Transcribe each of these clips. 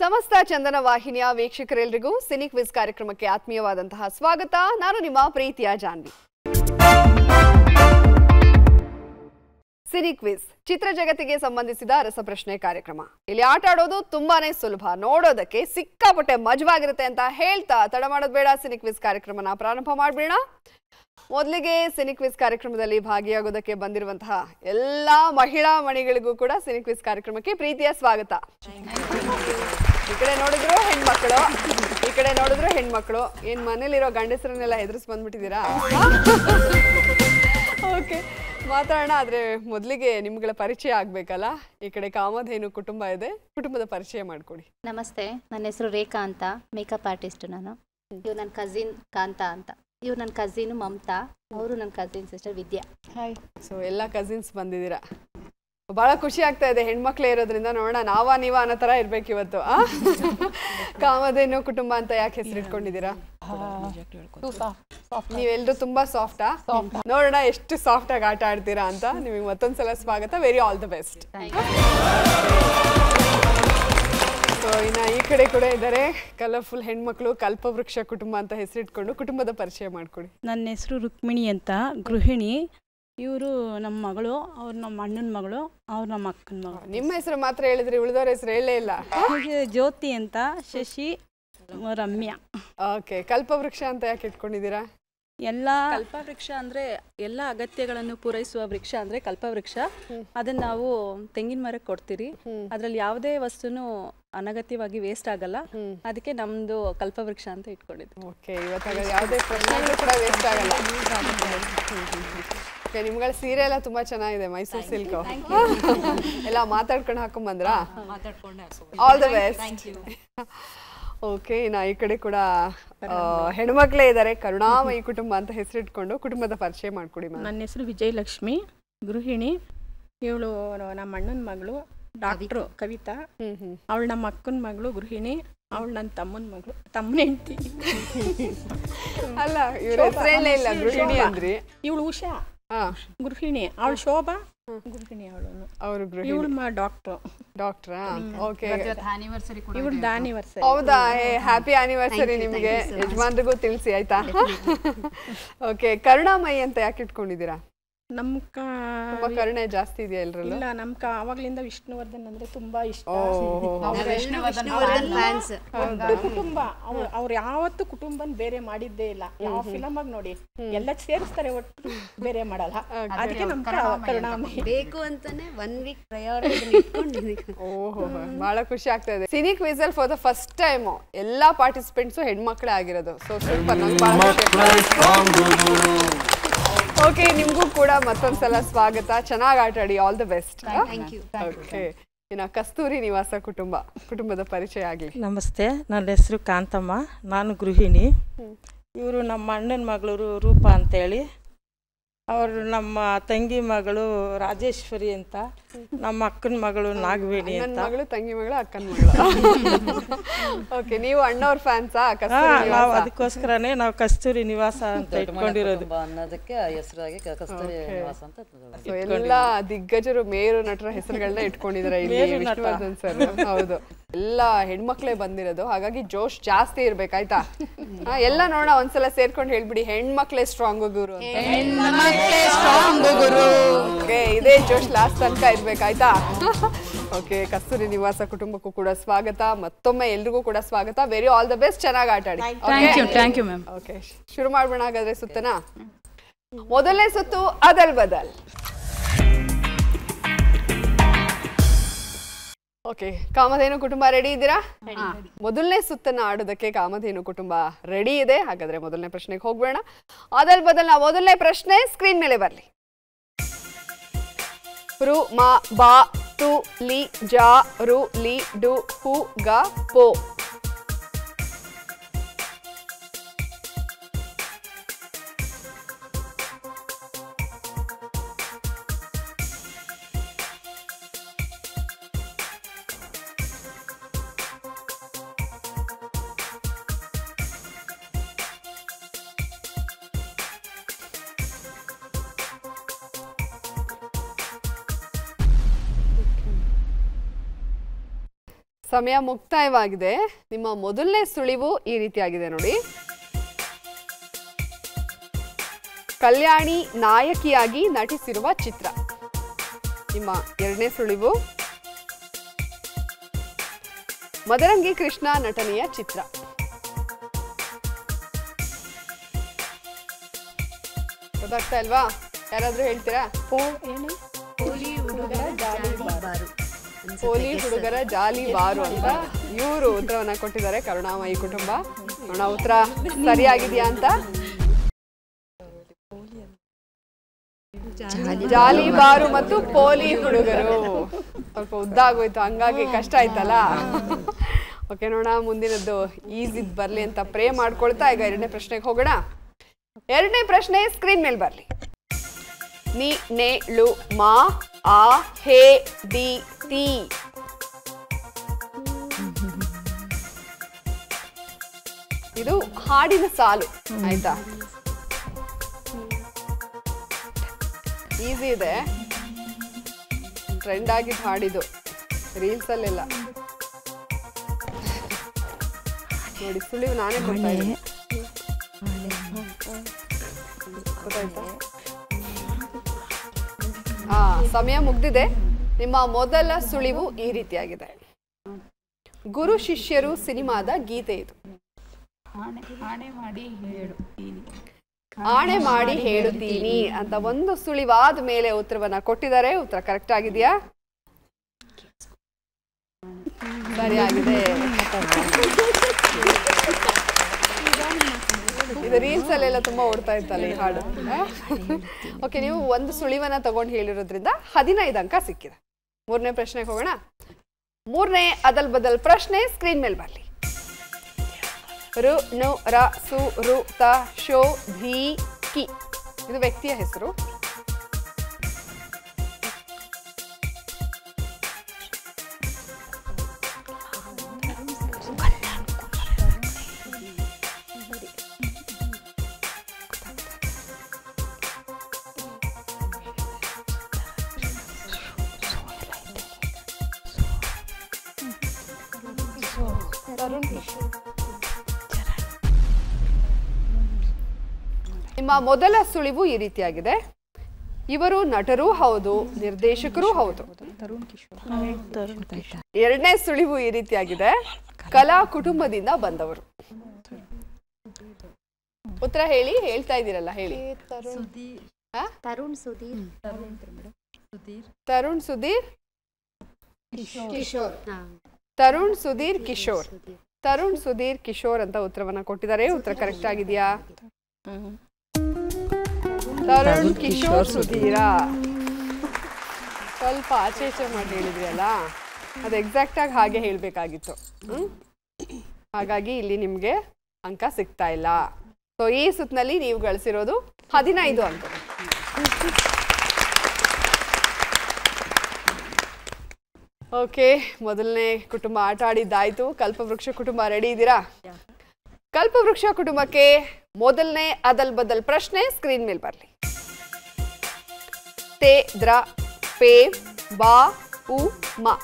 ಸಮಸ್ತ ಚಂದನ ವಾಹಿನಿಯ ವೀಕ್ಷಕರೆಲ್ಲರಿಗೂ cine quiz ಕಾರ್ಯಕ್ರಮಕ್ಕೆ ಆತ್ಮೀಯವಾದಂತಹ ಸ್ವಾಗತ. ನಾನು ನಿಮ್ಮ ಪ್ರೀತಿಯ ಜಾನ್ವಿ. ಸಿನಿ ಕ್ವಿಜ್ ಚಿತ್ರ ಜಗತ್ತಿಗೆ ಸಂಬಂಧಿಸಿದ ರಸಪ್ರಶ್ನೆ ಕಾರ್ಯಕ್ರಮ. ಇಲ್ಲಿ ಆಟ ಆಡೋದು ತುಂಬಾನೇ ಸುಲಭ, ನೋಡೋದಕ್ಕೆ ಸಿಕ್ಕಾಪಟ್ಟೆ ಮಜವಾಗಿರುತ್ತೆ ಅಂತ ಹೇಳ್ತಾ ತಡ ಮಾಡೋದು ಬೇಡ, ಸಿನಿ ಕ್ವಿಜ್ ಕಾರ್ಯಕ್ರಮನ ಪ್ರಾರಂಭ ಮಾಡಬೇಡ. ಮೊದಲಿಗೆ ಸಿನಿ ಕ್ವಿಜ್ ಕಾರ್ಯಕ್ರಮದಲ್ಲಿ ಭಾಗಿಯಾಗೋದಕ್ಕೆ ಬಂದಿರುವಂತಹ ಎಲ್ಲಾ ಮಹಿಳಾ ಮಣಿಗಳಿಗೂ ಕೂಡ ಸಿನಿ ಕ್ವಿಜ್ ಕಾರ್ಯಕ್ರಮಕ್ಕೆ ಪ್ರೀತಿಯ ಸ್ವಾಗತ. ಈ ಕಡೆ ನೋಡಿದ್ರು ಹೆಣ್ಮಕ್ಳು, ಈ ಕಡೆ ನೋಡಿದ್ರು ಹೆಣ್ಮಕ್ಳು. ಏನ್ ಮನೇಲಿರೋ ಗಂಡಸರನ್ನೆಲ್ಲ ಹೆದರ್ಸ್ ಬಂದ್ಬಿಟ್ಟಿದ್ದೀರಾ? ಓಕೆ, ಮಾತಾಡೋಣ. ಆದ್ರೆ ಮೊದಲಿಗೆ ನಿಮ್ಗಳ ಪರಿಚಯ ಆಗ್ಬೇಕಲ್ಲ. ಈ ಕಡೆ ಕಾಮಧೇನು ಕುಟುಂಬ ಇದೆ, ಕುಟುಂಬದ ಪರಿಚಯ ಮಾಡ್ಕೊಡಿ. ನಮಸ್ತೆ, ನನ್ನ ಹೆಸರು ರೇಖಾ ಅಂತ, ಮೇಕಪ್ ಆರ್ಟಿಸ್ಟ್ ನಾನು. ಇವ್ರು ನನ್ನ ಕಸಿನ್ ಕಾಂತ ಅಂತ. ಇವ್ರು ನನ್ನ ಕಸಿನ್ ಮಮತಾ, ಅವರು ನನ್ನ ಕಸಿನ್ ಸಿಸ್ಟರ್ ವಿದ್ಯಾ. ಹಾಯ್. ಸೊ ಎಲ್ಲ ಕಸಿನ್ಸ್ ಬಂದಿದ್ದೀರಾ, ಬಹಳ ಖುಷಿ ಆಗ್ತಾ ಇದೆ. ಹೆಣ್ಮಕ್ಳೇ ಇರೋದ್ರಿಂದ ನೋಡೋಣ ನಾವಾ ನೀವ ಅನ್ನೋ ತರ ಇರ್ಬೇಕು ಇವತ್ತು. ಕಾಮಧೇನು ಕುಟುಂಬ ಅಂತ ಯಾಕೆ ಹೆಸರಿಟ್ಕೊಂಡಿದ್ದೀರಾ? ನೀವೆಲ್ಲರೂ ತುಂಬಾ ಸಾಫ್ಟಾ? ನೋಡೋಣ ಎಷ್ಟು ಸಾಫ್ಟ್ ಆಗಿ ಆಟ ಆಡ್ತೀರಾ ಅಂತ. ನಿಮಗೆ ಮತ್ತೊಂದ್ಸಲ ಸ್ವಾಗತ. Very all the best. So ಇನ್ನು ಈ ಕಡೆ ಕೂಡ ಇದ್ದಾರೆ ಕಲರ್ಫುಲ್ ಹೆಣ್ಮಕ್ಳು. ಕಲ್ಪವೃಕ್ಷ ಕುಟುಂಬ ಅಂತ ಹೆಸರಿಟ್ಕೊಂಡು ಕುಟುಂಬದ ಪರಿಚಯ ಮಾಡ್ಕೊಡಿ. ನನ್ನ ಹೆಸರು ರುಕ್ಮಿಣಿ ಅಂತ, ಗೃಹಿಣಿ. ಇವರು ನಮ್ಮ ಮಗಳು, ಅವ್ರು ನಮ್ಮ ಅಣ್ಣನ ಮಗಳು, ಅವ್ರು ನಮ್ಮ ಅಕ್ಕನ ಮಗಳು. ನಿಮ್ಮ ಹೆಸರು ಮಾತ್ರ ಹೇಳಿದ್ರಿ, ಉಳಿದವ್ರ ಹೆಸರು ಹೇಳೇ ಇಲ್ಲ. ಜ್ಯೋತಿ ಅಂತ, ಶಶಿ, ರಮ್ಯಾ. ಓಕೆ, ಕಲ್ಪವೃಕ್ಷ ಅಂತ ಯಾಕೆ ಇಟ್ಕೊಂಡಿದ್ದೀರಾ? ಎಲ್ಲ ಕಲ್ಪವೃಕ್ಷ ಅಂದ್ರೆ ಎಲ್ಲ ಅಗತ್ಯಗಳನ್ನು ಪೂರೈಸುವ ವೃಕ್ಷ ಅಂದ್ರೆ ಕಲ್ಪವೃಕ್ಷ. ಅದನ್ನ ನಾವು ತೆಂಗಿನ ಮರಕ್ಕೆ ಕೊಡ್ತೀರಿ. ಅದ್ರಲ್ಲಿ ಯಾವುದೇ ವಸ್ತುನು ಅನಗತ್ಯವಾಗಿ ವೇಸ್ಟ್ ಆಗಲ್ಲ. ಅದಕ್ಕೆ ನಮ್ದು ಕಲ್ಪವೃಕ್ಷ ಅಂತ ಇಟ್ಕೊಂಡಿದ್ವಿ. ಓಕೆ, ಇವತ್ತಾಗ ಯಾವುದೇ ಪ್ರಶ್ನೆಗಳು ಕೂಡ ವೇಸ್ಟ್ ಆಗಲ್ಲ. ನಿಮ್ಗಳ ಸೀರೆ ಎಲ್ಲ ತುಂಬಾ ಚೆನ್ನಾಗಿದೆ, ಮೈಸೂರು ಸಿಲ್ಕ್ ಎಲ್ಲ ಮಾತಾಡ್ಕೊಂಡು ಹಾಕೊಂಡ್ ಬಂದ್ರಾ? All the best. ಓಕೆ, ನಾ ಈ ಕಡೆ ಕೂಡ ಹೆಣ್ಮಕ್ಳೇ ಇದ್ದಾರೆ, ಕರುಣಾಮಯಿ ಕುಟುಂಬ ಅಂತ ಹೆಸರಿಟ್ಕೊಂಡು ಕುಟುಂಬದ ಪರಿಚಯ ಮಾಡ್ಕೊಡಿ. ನನ್ನ ಹೆಸರು ವಿಜಯಲಕ್ಷ್ಮಿ, ಗೃಹಿಣಿ. ಇವಳು ನಮ್ಮ ಅಣ್ಣನ ಮಗಳು, ಡಾಕ್ಟ್ರು ಕವಿತಾ. ಅವಳು ನಮ್ಮ ಅಕ್ಕನ ಮಗಳು, ಗೃಹಿಣಿ. ಅವಳು ನನ್ನ ತಮ್ಮನ ಮಗಳು, ತಮ್ಮನ ಹೆಂಡತಿ. ಅಲ್ಲ, ಇವ್ರ ಹೆಸರೇನೇ ಇಲ್ಲ, ಗೃಹಿಣಿ ಅಂದ್ರಿ. ಇವಳು ಉಷಾ, ಗೃಹಿಣಿ. ಅವಳು ಶೋಭಾ, ಗೃಹಿಣಿ. ಅವರು ಇವಳು ಡಾಕ್ಟ್ರು. ಡಾಕ್ಟ್ರಾ? ಓಕೆ, ಇವ್ರದ್ದು ಆನಿವರ್ಸರಿ. ಹೌದಾ? ಹ್ಯಾಪಿ ಆನಿವರ್ಸರಿ ನಿಮಗೆ. ಯಜಮಾನ್ರಿಗೂ ತಿಳಿಸಿ ಆಯ್ತಾ? ಓಕೆ, ಕರುಣಾಮಯಿ ಅಂತ ಯಾಕೆ ಇಟ್ಕೊಂಡಿದ್ದೀರಾ? ತುಂಬಾ ಕರುಣೆ ಜಾಸ್ತಿ ಇದೆಯಾ ಎಲ್ರಲ್ಲೂ? ಇಲ್ಲ, ನಮ್ಕ ಅವಾಗ್ಲಿಂದ ವಿಷ್ಣುವರ್ಧನ್ ಅಂದ್ರೆ ತುಂಬಾ ಇಷ್ಟ. ಕುಟುಂಬ ಅವ್ರು ಯಾವತ್ತು ಕುಟುಂಬನ್ ಬೇರೆ ಮಾಡಿದ್ದೇ ಇಲ್ಲ. ಯಾವ ಫಿಲಮ್ ಆಗಿ ನೋಡಿ ಎಲ್ಲ ಸೇರಿಸ್ತಾರೆ, ಒಟ್ಟು ಬೇರೆ ಮಾಡಲ್ಲ. ಅದಕ್ಕೆ ನಮ್ ಕರುಣಾಮಯಿ ಬೇಕು ಅಂತಾನೆ 1 ವೀಕ್ ಓಹೋ, ಬಹಳ ಖುಷಿ ಆಗ್ತಾ ಇದೆ. ಸಿನಿ ಕ್ವಿಜ್ ಅಲ್ಲಿ ಫಾರ್ ದ ಫಸ್ಟ್ ಟೈಮ್ ಎಲ್ಲಾ ಪಾರ್ಟಿಸಿಪೆಂಟ್ಸ್ ಹೆಣ್ಮಕ್ಳೇ ಆಗಿರೋದು. So super. ಓಕೆ, ನಿಮ್ಗೂ ಕೂಡ ಮತ್ತೊಂದ್ಸಲ ಸ್ವಾಗತ. ಚೆನ್ನಾಗಿ ಆಟ ಆಡಿ. All the best. ಓಕೆ, ಇನ್ನು ಕಸ್ತೂರಿ ನಿವಾಸ ಕುಟುಂಬ, ಕುಟುಂಬದ ಪರಿಚಯ ಆಗಲಿ. ನಮಸ್ತೆ, ನನ್ನ ಹೆಸರು ಕಾಂತಮ್ಮ, ನಾನು ಗೃಹಿಣಿ. ಇವರು ನಮ್ಮ ಅಣ್ಣನ ಮಗಳು ರೂಪಾ ಅಂತೇಳಿ. ಅವರು ನಮ್ಮ ತಂಗಿ ಮಗಳು ರಾಜೇಶ್ವರಿ ಅಂತ, ನಮ್ಮ ಅಕ್ಕನ ಮಗಳು ನಾಗವೇಣಿ ಅಂತ. ಮಗಳು, ತಂಗಿ ಮಗಳು, ಅಕ್ಕನ ಮಗಳು. ಓಕೆ, ನೀವು ಅಣ್ಣವ್ರ ಫ್ಯಾನ್ಸಾ? ನಾವು ಅದಕ್ಕೋಸ್ಕರನೇ ನಾವು ಕಸ್ತೂರಿ ನಿವಾಸ ಅಂತ ಇಟ್ಕೊಂಡಿರೋದು. ಅನ್ನೋದಕ್ಕೆ ಹೆಸರಾಗಿ ಕಸ್ತೂರಿ ನಿವಾಸ ಅಂತ. ಎಲ್ಲ ದಿಗ್ಗಜರು, ಮೇರು ನಟರ ಹೆಸರುಗಳನ್ನ ಇಟ್ಕೊಂಡಿದ್ದಾರೆ ಇಲ್ಲಿ ವಿಷ್ಣುವರ್ಧನ್ ಸರ್. ಹೌದು, ಎಲ್ಲ ಹೆಣ್ಮಕ್ಳೇ ಬಂದಿರೋದು, ಹಾಗಾಗಿ ಜೋಶ್ ಜಾಸ್ತಿ ಇರ್ಬೇಕಾಯ್ತಾ? ಎಲ್ಲ ನೋಡೋಣ, ಒಂದ್ಸಲ ಸೇರ್ಕೊಂಡು ಹೇಳ್ಬಿಡಿ, ಹೆಣ್ಮಕ್ಳೇ ಸ್ಟ್ರಾಂಗ್ ಗುರು ಅಂತ. ಇದೇ ಜೋಶ್ ಲಾಸ್ಟ್ ತನಕ ಇರ್ಬೇಕಾಯ್ತಾ? ಓಕೆ, ಕಸ್ತೂರಿ ನಿವಾಸ ಕುಟುಂಬಕ್ಕೂ ಕೂಡ ಸ್ವಾಗತ. ಮತ್ತೊಮ್ಮೆ ಎಲ್ರಿಗೂ ಕೂಡ ಸ್ವಾಗತ. Very all the best. ಚೆನ್ನಾಗಿ ಆಟ ಆಡಿ. Thank you ma'am. ಓಕೆ, ಶುರು ಮಾಡ್ಬೋಣ ಹಾಗಾದ್ರೆ ಸುತ್ತನಾ? ಮೊದಲನೇ ಸುತ್ತು ಅದಲ್ ಬದಲ್. ಓಕೆ, ಕಾಮಧೇನು ಕುಟುಂಬ ರೆಡಿ ಇದ್ದೀರಾ? ಮೊದಲನೇ ಸುತ್ತನ್ನ ಆಡೋದಕ್ಕೆ ಕಾಮಧೇನು ಕುಟುಂಬ ರೆಡಿ ಇದೆ. ಹಾಗಾದ್ರೆ ಮೊದಲನೇ ಪ್ರಶ್ನೆಗೆ ಹೋಗ್ಬೇಡ. ಅದಲ್ ಬದಲ್ ಮೊದಲನೇ ಪ್ರಶ್ನೆ ಸ್ಕ್ರೀನ್ ಮೇಲೆ ಬರ್ಲಿ. ರು ಮ ಬಾ ತು ಲಿ ಜಾ ರು ಲಿ ಡು ಹು ಗ ಪೋ. ಸಮಯ ಮುಕ್ತಾಯವಾಗಿದೆ. ನಿಮ್ಮ ಮೊದಲನೇ ಸುಳಿವು ಈ ರೀತಿಯಾಗಿದೆ ನೋಡಿ. ಕಲ್ಯಾಣಿ ನಾಯಕಿಯಾಗಿ ನಟಿಸಿರುವ ಚಿತ್ರ. ನಿಮ್ಮ ಎರಡನೇ ಸುಳಿವು ಮದರಂಗಿ ಕೃಷ್ಣ ನಟನೆಯ ಚಿತ್ರ. ಗೊತ್ತಾಗ್ತಾ ಇಲ್ವಾ? ಯಾರಾದ್ರೂ ಹೇಳ್ತೀರಾ? ಪೋಲಿ ಹುಡುಗರ ಜಾಲಿ ಬಾರು ಅಂತ ಇವರು ಉತ್ತರವನ್ನ ಕೊಟ್ಟಿದ್ದಾರೆ. ಕರುಣಾಮಯಿ ಕುಟುಂಬ. ನೋಡೋಣ ಉತ್ತರ ಸರಿಯಾಗಿದೆಯಾ ಅಂತ. ಜಾಲಿ ಬಾರು ಮತ್ತು ಪೋಲಿ ಹುಡುಗರು. ಸ್ವಲ್ಪ ಉದ್ದ ಆಗೋಯ್ತು, ಹಂಗಾಗಿ ಕಷ್ಟ ಆಯ್ತಲ್ಲ. ಓಕೆ, ನೋಡೋಣ ಮುಂದಿನದ್ದು ಈಸಿದ್ ಬರ್ಲಿ ಅಂತ ಪ್ರೇ ಮಾಡ್ಕೊಳ್ತಾ ಈಗ ಎರಡನೇ ಪ್ರಶ್ನೆಗೆ ಹೋಗೋಣ. ಎರಡನೇ ಪ್ರಶ್ನೆ ಸ್ಕ್ರೀನ್ ಮೇಲೆ ಬರ್ಲಿ. ನಿ ನೆ ಳು ಮಾ ಆ ಹೇ ದಿ ತಿ. ಇದು ಹಾಡಿನ ಸಾಲು ಆಯ್ತಾ? ಈಸಿ ಇದೆ, ಟ್ರೆಂಡ್ ಆಗಿದ್ದು ಹಾಡಿದು, ರೀಲ್ಸ್ ಅಲ್ಲೆಲ್ಲ ನೋಡಿ. ಸುಳಿವು ನಾನೇ ಕೊಡ್ತಾ ಇದ್ದೀನಿ, ಗೊತ್ತಾಯ್ತಾ? ಸಮಯ ಮುಗ್ದಿದೆ. ನಿಮ್ಮ ಮೊದಲ ಸುಳಿವು ಈ ರೀತಿಯಾಗಿದೆ. ಗುರು ಶಿಷ್ಯರು ಸಿನಿಮಾದ ಗೀತೆ ಇದು. ಆಣೆ ಮಾಡಿ ಹೇಳುತ್ತೀನಿ ಅಂತ ಒಂದು ಸುಳಿವಾದ ಮೇಲೆ ಉತ್ತರವನ್ನ ಕೊಟ್ಟಿದ್ದಾರೆ. ಉತ್ತರ ಕರೆಕ್ಟ್ ಆಗಿದೆಯಾ? ಸರಿಯಾಗಿದೆ. ಇದು ರೀಲ್ಸ್ ಅಲ್ಲೆಲ್ಲ ತುಂಬಾ ಓಡ್ತಾ ಇತ್ತಲ್ಲ ಈ ಹಾಡು. ಓಕೆ, ನೀವು ಒಂದು ಸುಳಿವನ್ನ ತಗೊಂಡು ಹೇಳಿರೋದ್ರಿಂದ 15 ಅಂಕ ಸಿಕ್ಕಿದೆ. ಮೂರನೇ ಪ್ರಶ್ನೆಗೆ ಹೋಗೋಣ. ಮೂರನೇ ಅದಲ್ ಬದಲ್ ಪ್ರಶ್ನೆ ಸ್ಕ್ರೀನ್ ಮೇಲೆ ಬರ್ಲಿ. ರು ನು ರ ಸು ರು ತ ಶೋ ಧಿ ಕಿ. ಇದು ವ್ಯಕ್ತಿಯ ಹೆಸರು. ನಿಮ್ಮ ಮೊದಲ ಸುಳಿವು ಈ ರೀತಿಯಾಗಿದೆ. ಇವರು ನಟರೂ ಹೌದು, ನಿರ್ದೇಶಕರೂ ಹೌದು. ಎರಡನೇ ಸುಳಿವು ಈ ರೀತಿಯಾಗಿದೆ. ಕಲಾ ಕುಟುಂಬದಿಂದ ಬಂದವರು. ಉತ್ತರ ಹೇಳಿ. ಹೇಳ್ತಾ ಇದ್ದೀರಲ್ಲ, ಹೇಳಿ. ತರುಣ್ ಸುಧೀರ್ ತರುಣ್ ಸುಧೀರ್ ತರುಣ್ ಸುಧೀರ್ ಕಿಶೋರ್. ತರುಣ್ ಸುಧೀರ್ ಕಿಶೋರ್ ಅಂತ ಉತ್ತರವನ್ನ ಕೊಟ್ಟಿದ್ದಾರೆ. ಉತ್ತರ ಕರೆಕ್ಟ್ ಆಗಿದೆಯಾ? ತರುಣ್ ಕಿಶೋರ್ ಸುಧೀರ. ಸ್ವಲ್ಪ ಆಚೆ ಈಚೆ ಮಾಡಿ ಹೇಳಿದ್ರಿ ಅಲ್ಲ, ಅದು ಎಕ್ಸಾಕ್ಟ್ ಆಗಿ ಹಾಗೆ ಹೇಳ್ಬೇಕಾಗಿತ್ತು. ಹಾಗಾಗಿ ಇಲ್ಲಿ ನಿಮ್ಗೆ ಅಂಕ ಸಿಗ್ತಾ ಇಲ್ಲ. ಸೊ ಈ ಸುತ್ತಿನಲ್ಲಿ ನೀವು ಗಳಿಸಿರೋದು 15 ಅಂಕ. ಓಕೆ, ಮೊದಲನೇ ಕುಟುಂಬ ಆಟ ಆಡಿದ್ದಾಯ್ತು. ಕಲ್ಪವೃಕ್ಷ ಕುಟುಂಬ ರೆಡಿ ಇದ್ದೀರಾ? ಕಲ್ಪವೃಕ್ಷ ಕುಟುಂಬಕ್ಕೆ ಮೊದಲನೇ ಅದಲ್ ಬದಲ್ ಪ್ರಶ್ನೆ ಸ್ಕ್ರೀನ್ ಮೇಲೆ ಬರಲಿ. ತೇ ದ್ರ ಪೇ ಬಾ ಉ ಮ.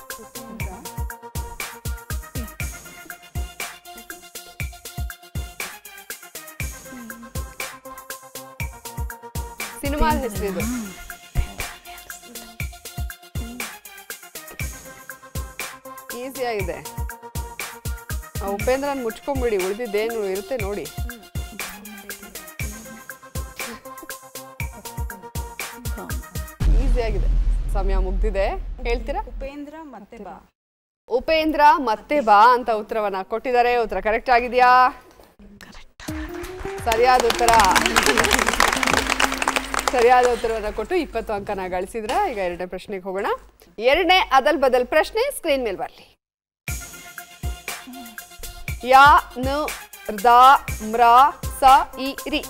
ಸಿನಿಮಾ ಹೆಸರಿದು. ಈಸಿ ಆಗಿದೆ. ಉಪೇಂದ್ರನ್ ಮುಚ್ಕೊಂಡ್ಬಿಡಿ, ಉಳಿದಿದ್ದೇನು ಇರುತ್ತೆ ನೋಡಿ. ಈಸಿ ಆಗಿದೆ. ಸಮಯ ಮುಗ್ದಿದೆ. ಹೇಳ್ತೀರಾ? ಉಪೇಂದ್ರ ಮತ್ತೆ ಬಾ. ಉಪೇಂದ್ರ ಮತ್ತೆ ಬಾ ಅಂತ ಉತ್ತರವನ್ನ ಕೊಟ್ಟಿದ್ದಾರೆ. ಉತ್ತರ ಕರೆಕ್ಟ್ ಆಗಿದೆಯಾ? ಸರಿಯಾದ ಉತ್ತರ. ಸರಿಯಾದ ಉತ್ತರವನ್ನ ಕೊಟ್ಟು 20 ಅಂಕನ ಗಳಿಸಿದ್ರ. ಈಗ ಎರಡನೇ ಪ್ರಶ್ನೆಗೆ ಹೋಗೋಣ. ಎರಡನೇ ಅದಲ್ ಬದಲ್ ಪ್ರಶ್ನೆ ಸ್ಕ್ರೀನ್ ಮೇಲೆ ಬರಲಿ. ಯಾ ನ ದ ಮ್ರ ಸ ಇ ರಿ.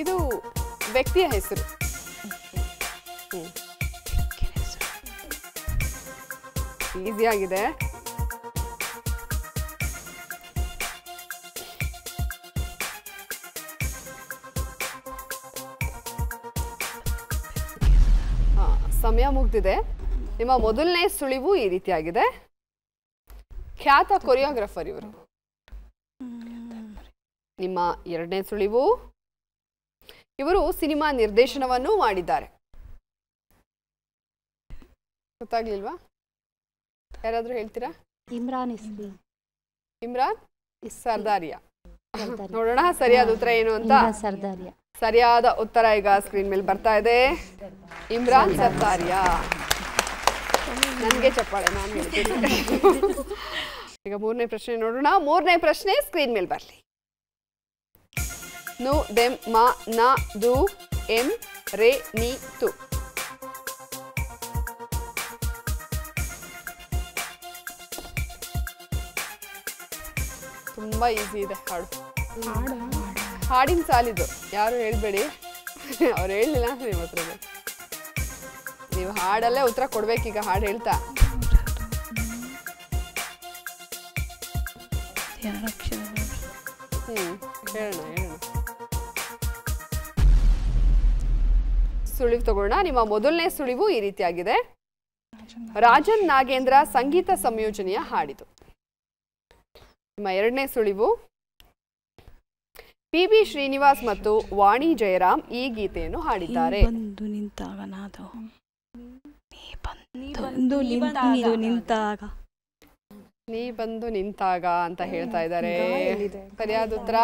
ಇದು ವ್ಯಕ್ತಿಯ ಹೆಸರು. ಈಸಿ ಆಗಿದೆ. ಸಮಯ ಮುಗ್ದಿದೆ. ನಿಮ್ಮ ಮೊದಲನೇ ಸುಳಿವು ಈ ರೀತಿಯಾಗಿದೆ. ಖ್ಯಾತ ಕೊರಿಯೋಗ್ರಾಫರ್ ಇವರು. ನಿಮ್ಮ ಎರಡನೇ ಸುಳಿವು, ಇವರು ಸಿನಿಮಾ ನಿರ್ದೇಶನವನ್ನು ಮಾಡಿದ್ದಾರೆ. ಗೊತ್ತಾಗ್ಲಿಲ್ವಾ? ಯಾರಾದ್ರೂ ಹೇಳ್ತೀರಾ? ಇಮ್ರಾನ್ ಇಸ್ಲಿ. ಇಮ್ರಾನ್ ಸರ್ದಾರಿಯಾ. ನೋಡೋಣ ಸರಿಯಾದ ಉತ್ತರ ಏನು ಅಂತ. ಸರ್ದಾರಿಯಾ. ಸರಿಯಾದ ಉತ್ತರ ಈಗ ಸ್ಕ್ರೀನ್ ಮೇಲೆ ಬರ್ತಾ ಇದೆ. ಇಮ್ರಾನ್ ಸರ್ದಾರಿಯಾ. ನನಗೆ ಚಪ್ಪಾಳೆ, ನಾನು ಹೇಳ್ತೀನಿ. ಈಗ ಮೂರನೇ ಪ್ರಶ್ನೆ ನೋಡೋಣ. ಮೂರನೇ ಪ್ರಶ್ನೆ ಸ್ಕ್ರೀನ್ ಮೇಲೆ ಬರಲಿ. ನು ದೆಮ್ ಮಾ ನ ದು ಎಂ ರೇ ನಿ ತು. ತುಂಬಾ ಈಸಿ ಇದೆ ಹಾಡು. ಹಾಡಿನ ಸಾಲಿದು, ಯಾರು ಹೇಳ್ಬೇಡಿ. ಅವ್ರು ಹೇಳಲಿಲ್ಲ ಅಂದ್ರೆ ನಿಮ್ಮ ಹತ್ರ ನೀವು ಹಾಡಲ್ಲೇ ಉತ್ತರ ಕೊಡ್ಬೇಕೀಗ. ಹಾಡು ಹೇಳ್ತಾ ಹೇಳೋಣ. ಸುಳಿವು ತಗೊಳ್ಳೋಣ. ನಿಮ್ಮ ಮೊದಲನೇ ಸುಳಿವು ಈ ರೀತಿಯಾಗಿದೆ. ರಾಜನ್ ನಾಗೇಂದ್ರ ಸಂಗೀತ ಸಂಯೋಜನೆಯ ಹಾಡಿದು. ನಿಮ್ಮ ಎರಡನೇ ಸುಳಿವು, ಪಿ.ಬಿ. ಶ್ರೀನಿವಾಸ್ ಮತ್ತು ವಾಣಿ ಜಯರಾಮ್ ಈ ಗೀತೆಯನ್ನು ಹಾಡಿದ್ದಾರೆ. ನೀ ಬಂದು ನಿಂತಾಗ ಅಂತ ಹೇಳ್ತಾ ಇದ್ದಾರೆ. ಸರಿಯಾದ ಉತ್ತರ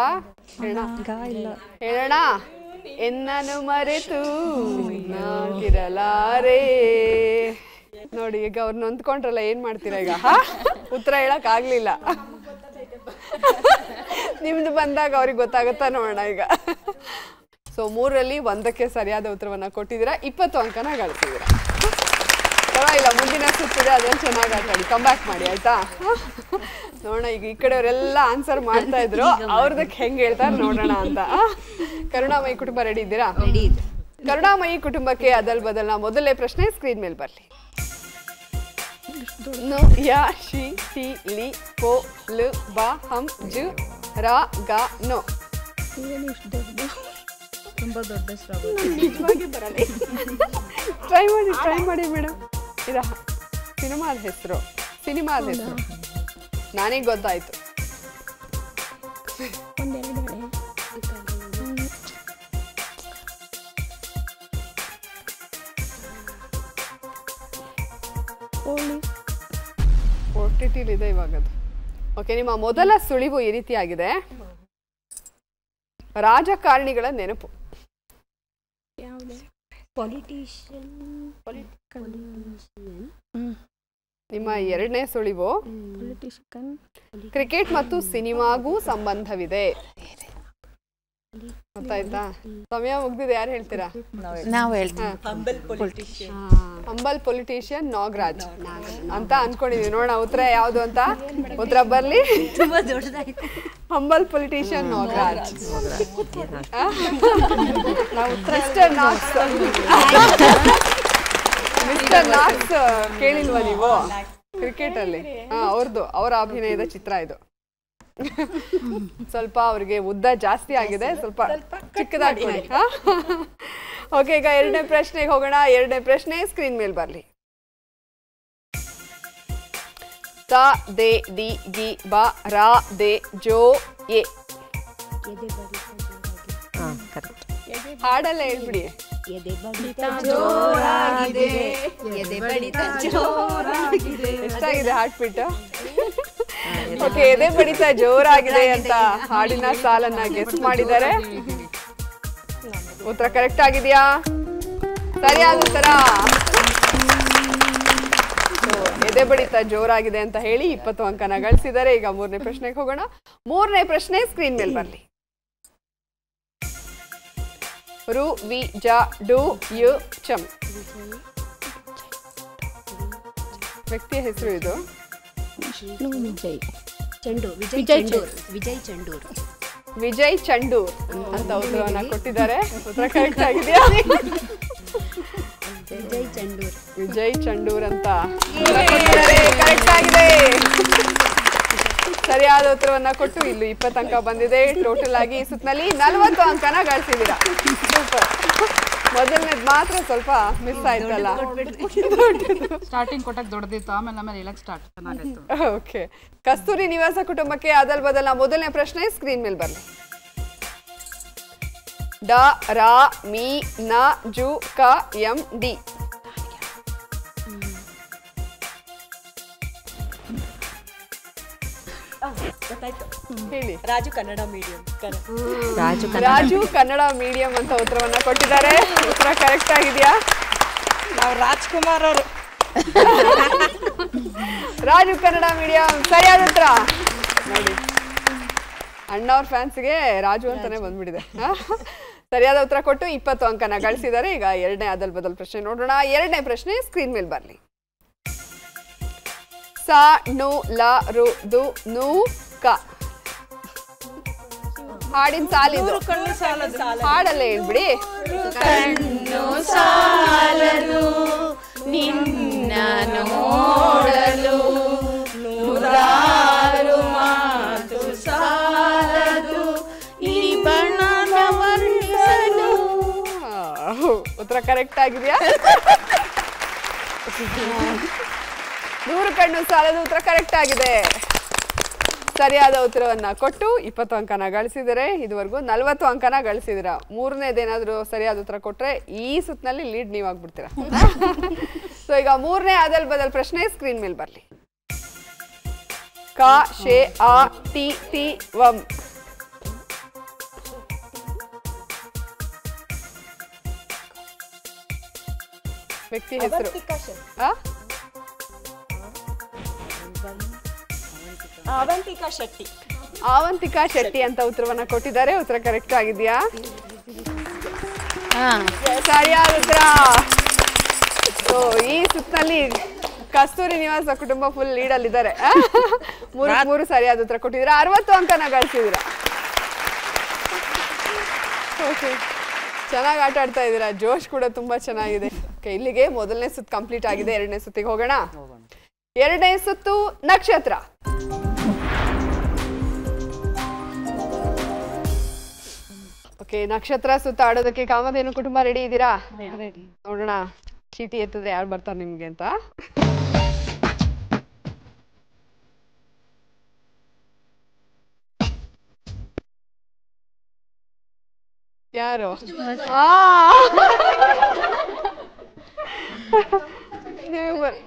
ಹೇಳೋಣ. ಎನ್ನನು ಮರೆತು ನಾಗಿರಲಾರೆ. ನೋಡಿ ಈಗ ಅವ್ರು ನೊಂದ್ಕೊಂಡ್ರಲ್ಲ, ಏನ್ ಮಾಡ್ತೀರಾ ಈಗ? ಉತ್ತರ ಹೇಳಕ್ ಆಗ್ಲಿಲ್ಲ. ನಿಮ್ದು ಬಂದಾಗ ಅವ್ರಿಗೆ ಗೊತ್ತಾಗುತ್ತಾ ನೋಡೋಣ ಈಗ. ಸೊ 3ರಲ್ಲಿ 1ಕ್ಕೆ ಸರಿಯಾದ ಉತ್ತರವನ್ನ ಕೊಟ್ಟಿದ್ದೀರಾ. 20 ಅಂಕನ ಗಳಿಸಿದ್ದೀರಾ. ಪರವಾಗಿಲ್ಲ, ಮುಂದಿನ ಸುತ್ತಿದೆ, ಅದನ್ನು ಚೆನ್ನಾಗಿ ಆಟಾಡಿ ಕಂಬ್ಯಾಕ್ ಮಾಡಿ ಆಯ್ತಾ. ನೋಡೋಣ ಈಗ ಈ ಕಡೆಯವರೆಲ್ಲ ಆನ್ಸರ್ ಮಾಡ್ತಾ ಇದ್ರು, ಅವ್ರದಕ್ಕೆ ಹೆಂಗೆ ಹೇಳ್ತಾರೆ ನೋಡೋಣ ಅಂತ. ಕರುಣಾಮಯಿ ಕುಟುಂಬ ರೆಡಿ ಇದ್ದೀರಾ? ಕರುಣಾಮಯಿ ಕುಟುಂಬಕ್ಕೆ ಅದಲ್ ಬದಲ್ನ ಮೊದಲನೇ ಪ್ರಶ್ನೆ ಸ್ಕ್ರೀನ್ ಮೇಲೆ ಬರಲಿ. ನು ಯಾ ಶಿ ಟಿ ಲಿ ಪೋ ಲು ಬ ಹಂ ಜು ರ ಗ ನೋ. ತುಂಬಾ ದೊಡ್ಡ ನಿಜವಾಗಿ ಬರಲ್ಲ. ಟ್ರೈ ಮಾಡಿ ಮೇಡಮ್. ಇದ ಸಿನಿಮಾದ ಹೆಸರು. ನನಗೆ ಗೊತ್ತಾಯ್ತು. OTT ಇದೆ ಇವಾಗ ಅದು. ಓಕೆ, ನಿಮ್ಮ ಮೊದಲ ಸುಳಿವು ಈ ರೀತಿಯಾಗಿದೆ. ರಾಜಕಾರಣಿಗಳ ನೆನಪು. ನಿಮ್ಮ ಎರಡನೇ ಸುಳಿವು, ಕ್ರಿಕೆಟ್ ಮತ್ತು ಸಿನಿಮಾಗೂ ಸಂಬಂಧವಿದೆ. ಗೊತ್ತಾಯ್ತಾ? ಸಮಯ ಮುಗ್ದಿದೆ. ಯಾರು ಹೇಳ್ತೀರಾ? ನಾವು ಹೇಳ್ತೀವಿ. ಹಂಬಲ್ ಪೊಲಿಟಿಷಿಯನ್ ನಾಗರಾಜ್ ಅಂತ ಅನ್ಕೊಂಡಿದೀವಿ. ನೋಡೋಣ ಉತ್ತರ ಯಾವುದು ಅಂತ. ಉತ್ತರ ಬರ್ಲಿ. Humble politician Nagaraj. Mister Knox ಕೇಳಿಲ್ವಾ ನೀವು? ಕ್ರಿಕೆಟ್ ಅಲ್ಲಿ ಅವರ ಅಭಿನಯದ ಚಿತ್ರ ಇದು. ಸ್ವಲ್ಪ ಅವ್ರಿಗೆ ಉದ್ದ ಜಾಸ್ತಿ ಆಗಿದೆ, ಸ್ವಲ್ಪ ಚಿಕ್ಕದಾಗಿ ಕೊಡಿ. ಓಕೆ, ಈಗ ಎರಡನೇ ಪ್ರಶ್ನೆಗೆ ಹೋಗೋಣ. ಎರಡನೇ ಪ್ರಶ್ನೆ ಸ್ಕ್ರೀನ್ ಮೇಲೆ ಬರಲಿ. ತ ದೆ ದಿ ಗಿ ಬ ರ ದೆ ಜೋ ಎ. ಹಾಡಲ್ಲ ಹೇಳ್ಬಿಡಿ. ಎಷ್ಟಾಗಿದೆ ಹಾರ್ಟ್ ಬೀಟ್? ಓಕೆ, ಎದೆ ಬಡಿತ ಜೋರಾಗಿದೆ ಅಂತ ಹಾಡಿನ ಸಾಲನ್ನ ಗೆಸ್ ಮಾಡಿದ್ದಾರೆ. ಉತ್ತರ ಕರೆಕ್ಟ್ ಆಗಿದೆಯಾ? ಸರಿಯಾದ ಉತ್ತರ. ಎದೆ ಬಡಿತ ಜೋರಾಗಿದೆ ಅಂತ ಹೇಳಿ 20 ಅಂಕನ ಗಳಿಸಿದ್ದಾರೆ. ಈಗ ಮೂರನೇ ಪ್ರಶ್ನೆಗೆ ಹೋಗೋಣ. ಮೂರನೇ ಪ್ರಶ್ನೆ ಸ್ಕ್ರೀನ್ ಮೇಲೆ ಬರಲಿ. ರು ವಿ ಜ ಡು ಯು ಚಂ. ವ್ಯಕ್ತಿಯ ಹೆಸರು ಇದು. ವಿಜಯ್ ಚಂಡೂರ್ ಅಂತ ಉತ್ತರವನ್ನ ಕೊಟ್ಟಿದ್ದಾರೆ. ಉತ್ತರ ಕರೆಕ್ಟ್ ಆಗಿದೆಯಾ? ವಿಜಯ್ ಚಂಡೂರ್ ಅಂತ ಕರೆಕ್ಟ್ ಆಗಿದೆ. ಸರಿಯಾದ ಉತ್ತರವನ್ನ ಕೊಟ್ಟು ಇಲ್ಲಿ 20 ಅಂಕ ಬಂದಿದೆ. ಟೋಟಲ್ ಆಗಿ ಈ ಸುತ್ತಿನಲ್ಲಿ 40 ಅಂಕನ ಗಳಿಸಿದ್ದೀರಾ. ಸೂಪರ್. ಮೊದಲನೇದು ಮಾತ್ರ ಸ್ವಲ್ಪ ಮಿಸ್ ಆಯ್ತಲ್ಲ. ಸ್ಟಾರ್ಟಿಂಗ್ ಕೊಟ್ಟಕ್ಕೆ ದೊಡ್ಡದಿತ್ತು, ಆಮೇಲೆ ಹೇಳಕ್ ಸ್ಟಾರ್ಟ್ ಚೆನ್ನಾಗಿತ್ತು. ಓಕೆ, ಕಸ್ತೂರಿ ನಿವಾಸ ಕುಟುಂಬಕ್ಕೆ ಅದಲ್ ಬದಲ ಮೊದಲನೇ ಪ್ರಶ್ನೆ ಸ್ಕ್ರೀನ್ ಮೇಲೆ ಬರಲಿ. ಡ ರಾ ಮಿ ನ ಜು ಕ ಎಂ ಡಿ. ಹೇಳಿ. ರಾಜು ಕನ್ನಡ ಮೀಡಿಯಂ. ರಾಜು ಕನ್ನಡ ಮೀಡಿಯಂ ಅಂತ ಉತ್ತರವನ್ನ ಕೊಟ್ಟಿದ್ದಾರೆ. ಉತ್ತರ ಕರೆಕ್ಟ್ ಆಗಿದೆಯಾ? ನಾವು ರಾಜ್ಕುಮಾರ್ ಅವರು. ರಾಜು ಕನ್ನಡ ಮೀಡಿಯಂ ಸರಿಯಾದ ಉತ್ತರ. ನೋಡಿ, ಅಣ್ಣವ್ರ ಫ್ಯಾನ್ಸ್ಗೆ ರಾಜು ಅಂತಾನೆ ಬಂದ್ಬಿಟ್ಟಿದೆ. ಸರಿಯಾದ ಉತ್ತರ ಕೊಟ್ಟು 20 ಅಂಕನ ಗಳಿಸಿದ್ದಾರೆ. ಈಗ ಎರಡನೇ ಅದಲ್ ಬದಲ್ ಪ್ರಶ್ನೆ ನೋಡೋಣ. ಎರಡನೇ ಪ್ರಶ್ನೆ ಸ್ಕ್ರೀನ್ ಮೇಲೆ ಬರಲಿ. ಸ ನು ಲ ರು ದು ನು ಕ. ಹಾಡಿನ ಸಾಲಿದು, ಹಾಡಲ್ಲೇ ಹೇಳ್ಬಿಡಿ. ಕಣ್ಣು ಸಾಲದು ನಿನ್ನ ನೋಡಲು, ನೂರಾರು ಮಾತು ಸಾಲದು ಈ ಬಣ್ಣದ ವರ್ಣಿಸಲು. ಉತ್ತರ ಕರೆಕ್ಟ್ ಆಗಿದೆಯಾ? 100 ಕಣ್ಣು ಸಾಲದು ಉತ್ತರ ಕರೆಕ್ಟ್ ಆಗಿದೆ. ಸರಿಯಾದ ಉತ್ತರವನ್ನ ಕೊಟ್ಟು 20 ಅಂಕನ ಗಳಿಸಿದರೆ. ಇದುವರೆಗೂ 40 ಅಂಕನ ಗಳಿಸಿದಿರ. ಮೂರನೇದೇನಾದ್ರೂ ಸರಿಯಾದ ಉತ್ತರ ಕೊಟ್ರೆ ಈ ಸುತ್ತಿನಲ್ಲಿ ಲೀಡ್ ನೀವು ಆಗ್ಬಿಡ್ತೀರಾ. ಸೊ ಈಗ ಮೂರನೇ ಅದಲ್ ಬದಲ್ ಪ್ರಶ್ನೆ ಸ್ಕ್ರೀನ್ ಮೇಲೆ ಬರಲಿ. ಕ ಶೆ ಆ ಟಿ ತಿ ವಂ. ವ್ಯಕ್ತಿ ಹೆಸರು. ಅವಂತಿಕಾ ಶೆಟ್ಟಿ. ಅವಂತಿಕಾ ಶೆಟ್ಟಿ ಅಂತ ಉತ್ತರವನ್ನ ಕೊಟ್ಟಿದ್ದಾರೆ. ಉತ್ತರ ಕರೆಕ್ಟ್ ಆಗಿದೆಯಾ? ಸರಿಯಾದ ಉತ್ತರ. ಈ ಸುತ್ತಿನಲ್ಲಿ ಕಸ್ತೂರಿ ನಿವಾಸ ಕುಟುಂಬ ಫುಲ್ ಲೀಡ್ ಅಲ್ಲಿ ಇದ್ದಾರೆ. ಮೂರು ಸರಿಯಾದ ಉತ್ತರ ಕೊಟ್ಟಿದ್ದೀರಾ. 60 ಅಂಕನ ಗಳಿಸಿದ್ದೀರಾ. ಓಕೆ, ಚೆನ್ನಾಗಿ ಆಟ ಆಡ್ತಾ ಇದ್ದೀರಾ. ಜೋಶ್ ಕೂಡ ತುಂಬಾ ಚೆನ್ನಾಗಿದೆ. ಓಕೆ, ಇಲ್ಲಿಗೆ ಮೊದಲನೇ ಸುತ್ತು ಕಂಪ್ಲೀಟ್ ಆಗಿದೆ. ಎರಡನೇ ಸುತ್ತಿಗೆ ಹೋಗೋಣ. ಎರಡನೇ ಸುತ್ತು ನಕ್ಷತ್ರ. ಓಕೆ, ನಕ್ಷತ್ರ ಸುತ್ತ ಆಡೋದಕ್ಕೆ ಕಾಮಧೇನು ಕುಟುಂಬ ರೆಡಿ ಇದ್ದೀರಾ? ನೋಡೋಣ ಚೀಟಿ ಎತ್ತಿದ್ರೆ ಯಾರು ಬರ್ತಾರೆ ನಿಮ್ಗೆ ಅಂತ. ಯಾರು?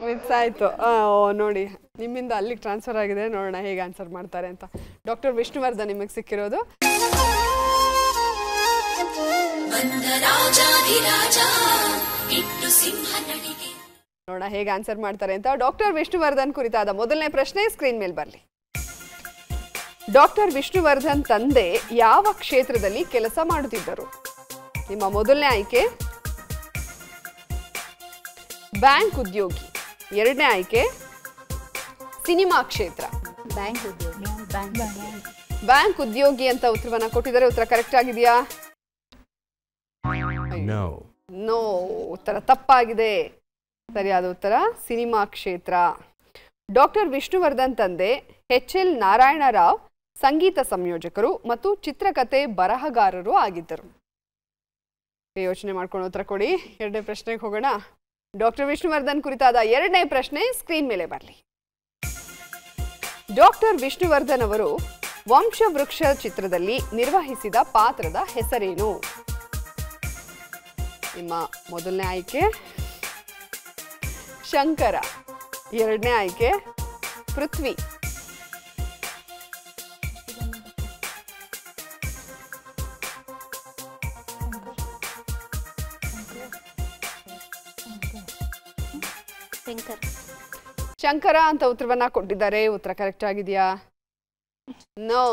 ಮಿಸ್ ಆಯ್ತು. ನೋಡಿ, ನಿಮ್ಮಿಂದ ಅಲ್ಲಿಗೆ ಟ್ರಾನ್ಸ್ಫರ್ ಆಗಿದೆ. ನೋಡೋಣ ಹೇಗೆ ಆನ್ಸರ್ ಮಾಡ್ತಾರೆ ಅಂತ. ಡಾಕ್ಟರ್ ವಿಷ್ಣುವರ್ಧನ್ ನಿಮಗೆ ಸಿಕ್ಕಿರೋದು. ನೋಡೋಣ ಹೇಗೆ ಆನ್ಸರ್ ಮಾಡ್ತಾರೆ ಅಂತ. ಡಾಕ್ಟರ್ ವಿಷ್ಣುವರ್ಧನ್ ಕುರಿತಾದ ಮೊದಲನೇ ಪ್ರಶ್ನೆ ಸ್ಕ್ರೀನ್ ಮೇಲೆ ಬರಲಿ. ಡಾಕ್ಟರ್ ವಿಷ್ಣುವರ್ಧನ್ ತಂದೆ ಯಾವ ಕ್ಷೇತ್ರದಲ್ಲಿ ಕೆಲಸ ಮಾಡುತ್ತಿದ್ದರು? ನಿಮ್ಮ ಮೊದಲನೇ ಆಯ್ಕೆ ಬ್ಯಾಂಕ್ ಉದ್ಯೋಗಿ. ಎರಡನೇ ಆಯ್ಕೆ ಸಿನಿಮಾ ಕ್ಷೇತ್ರ. ಬ್ಯಾಂಕ್ ಉದ್ಯೋಗಿ ಅಂತ ಉತ್ತರವನ್ನ ಕೊಟ್ಟಿದ್ದಾರೆ. ಉತ್ತರ ಕರೆಕ್ಟ್ ಆಗಿದೆಯಾ? ನೋ, ಉತ್ತರ ತಪ್ಪಾಗಿದೆ. ಸರಿಯಾದ ಉತ್ತರ ಸಿನಿಮಾ ಕ್ಷೇತ್ರ. ಡಾಕ್ಟರ್ ವಿಷ್ಣುವರ್ಧನ್ ತಂದೆ HL ನಾರಾಯಣರಾವ್ ಸಂಗೀತ ಸಂಯೋಜಕರು ಮತ್ತು ಚಿತ್ರಕಥೆ ಬರಹಗಾರರು ಆಗಿದ್ದರು. ಯೋಚನೆ ಮಾಡ್ಕೊಂಡು ಉತ್ತರ ಕೊಡಿ. ಎರಡನೇ ಪ್ರಶ್ನೆಗೆ ಹೋಗೋಣ. ಡಾಕ್ಟರ್ ವಿಷ್ಣುವರ್ಧನ್ ಕುರಿತಾದ ಎರಡನೇ ಪ್ರಶ್ನೆ ಸ್ಕ್ರೀನ್ ಮೇಲೆ ಬರಲಿ. ಡಾಕ್ಟರ್ ವಿಷ್ಣುವರ್ಧನ್ ಅವರು ವಂಶವೃಕ್ಷ ಚಿತ್ರದಲ್ಲಿ ನಿರ್ವಹಿಸಿದ ಪಾತ್ರದ ಹೆಸರೇನು? ನಿಮ್ಮ ಮೊದಲನೇ ಆಯ್ಕೆ ಶಂಕರ. ಎರಡನೇ ಆಯ್ಕೆ ಪೃಥ್ವಿ. ಶಂಕರ ಅಂತ ಉತ್ತರವನ್ನ ಕೊಟ್ಟಿದ್ದಾರೆ. ಉತ್ತರ ಕರೆಕ್ಟ್ ಆಗಿದೆಯಾ? ನೋ,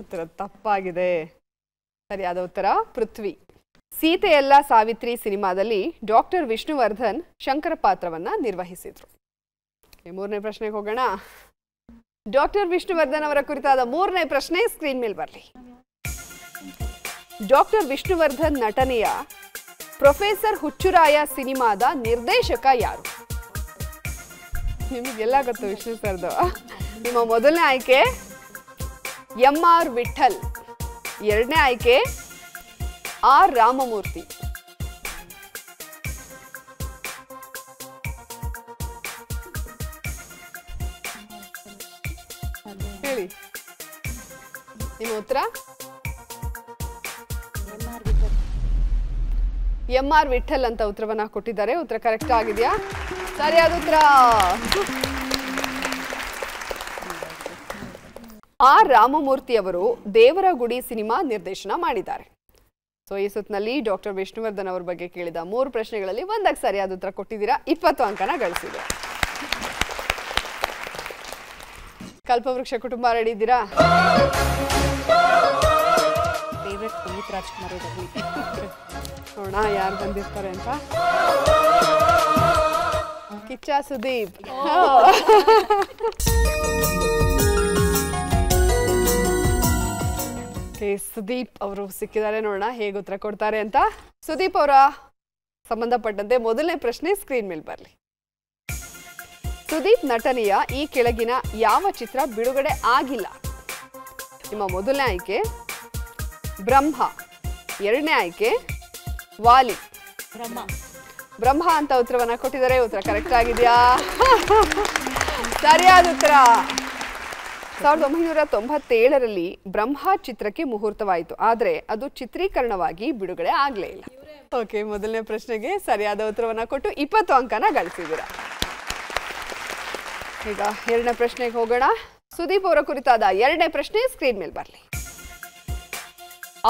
ಉತ್ತರ ತಪ್ಪಾಗಿದೆ. ಸರಿಯಾದ ಉತ್ತರ ಪೃಥ್ವಿ. ಸೀತೆಯಲ್ಲ ಸಾವಿತ್ರಿ ಸಿನಿಮಾದಲ್ಲಿ ಡಾಕ್ಟರ್ ವಿಷ್ಣುವರ್ಧನ್ ಶಂಕರ ಪಾತ್ರವನ್ನ ನಿರ್ವಹಿಸಿದ್ರು. ಮೂರನೇ ಪ್ರಶ್ನೆಗೆ ಹೋಗೋಣ. ಡಾಕ್ಟರ್ ವಿಷ್ಣುವರ್ಧನ್ ಅವರ ಕುರಿತಾದ ಮೂರನೇ ಪ್ರಶ್ನೆ ಸ್ಕ್ರೀನ್ ಮೇಲೆ ಬರಲಿ. ಡಾಕ್ಟರ್ ವಿಷ್ಣುವರ್ಧನ್ ನಟನೆಯ ಪ್ರೊಫೆಸರ್ ಹುಚ್ಚುರಾಯ ಸಿನಿಮಾದ ನಿರ್ದೇಶಕ ಯಾರು? ನಿಮಗೆಲ್ಲ ಗೊತ್ತು ವಿಷ್ಣು ಸರ್ದು. ನಿಮ್ಮ ಮೊದಲನೇ ಆಯ್ಕೆ MR ವಿಠಲ್. ಎರಡನೇ ಆಯ್ಕೆ R ರಾಮಮೂರ್ತಿ. ಹೇಳಿ ನಿಮ್ಮ ಉತ್ತರ MR ವಿಠಲ್ ಅಂತ ಉತ್ತರವನ್ನ ಕೊಟ್ಟಿದ್ದಾರೆ. ಉತ್ತರ ಕರೆಕ್ಟ್ ಆಗಿದೆಯಾ? ಸರಿಯಾದ ಉತ್ತರ. ಆರ್ ರಾಮಮೂರ್ತಿ ಅವರು ದೇವರ ಗುಡಿ ಸಿನಿಮಾ ನಿರ್ದೇಶನ ಮಾಡಿದ್ದಾರೆ. ಸೊ ಈ ಸುತ್ತಿನಲ್ಲಿ ಡಾಕ್ಟರ್ ವಿಷ್ಣುವರ್ಧನ್ ಅವರ ಬಗ್ಗೆ ಕೇಳಿದ 3 ಪ್ರಶ್ನೆಗಳಲ್ಲಿ ಒಂದಕ್ಕೆ ಸರಿಯಾದ ಉತ್ತರ ಕೊಟ್ಟಿದ್ದೀರಾ. 20 ಅಂಕನ ಗಳಿಸಿದೆ. ಕಲ್ಪವೃಕ್ಷ ಕುಟುಂಬ ರೆಡಿ ಇದ್ದೀರಾ? ಫೇವ್ರೆಟ್ ಪುನೀತ್ ರಾಜ್ಕುಮಾರ್ ಇರಲಿ. ನೋಡೋಣ ಯಾರು ಬಂದಿರ್ತಾರೆ ಅಂತ. ಕಿಚ್ಚ ಸುದೀಪ್. ಸುದೀಪ್ ಅವರು ಸಿಕ್ಕಿದ್ದಾರೆ. ನೋಡೋಣ ಹೇಗೆ ಉತ್ತರ ಕೊಡ್ತಾರೆ ಅಂತ. ಸುದೀಪ್ ಅವರ ಸಂಬಂಧಪಟ್ಟಂತೆ ಮೊದಲನೇ ಪ್ರಶ್ನೆ ಸ್ಕ್ರೀನ್ ಮೇಲೆ ಬರಲಿ. ಸುದೀಪ್ ನಟನೆಯ ಈ ಕೆಳಗಿನ ಯಾವ ಚಿತ್ರ ಬಿಡುಗಡೆ ಆಗಿಲ್ಲ? ನಿಮ್ಮ ಮೊದಲನೇ ಆಯ್ಕೆ ಬ್ರಹ್ಮ, ಎರಡನೇ ಆಯ್ಕೆ ವಾಲಿ. ಬ್ರಹ್ಮ ಅಂತ ಉತ್ತರವನ್ನ ಕೊಟ್ಟಿದ್ದಾರೆ. ಉತ್ತರ ಕರೆಕ್ಟ್ ಆಗಿದೆಯಾ? ಸರಿಯಾದ ಉತ್ತರ. 1997ರಲ್ಲಿ ಬ್ರಹ್ಮ ಚಿತ್ರಕ್ಕೆ ಮುಹೂರ್ತವಾಯಿತು, ಆದರೆ ಅದು ಚಿತ್ರೀಕರಣವಾಗಿ ಬಿಡುಗಡೆ ಆಗಲೇ ಇಲ್ಲ. ಓಕೆ, ಮೊದಲನೇ ಪ್ರಶ್ನೆಗೆ ಸರಿಯಾದ ಉತ್ತರವನ್ನ ಕೊಟ್ಟು 20 ಅಂಕನ ಗಳಿಸಿದ್ದೀರಾ. ಈಗ ಎರಡನೇ ಪ್ರಶ್ನೆಗೆ ಹೋಗೋಣ. ಸುದೀಪ್ ಅವರ ಕುರಿತಾದ ಎರಡನೇ ಪ್ರಶ್ನೆ ಸ್ಕ್ರೀನ್ ಮೇಲೆ ಬರಲಿ.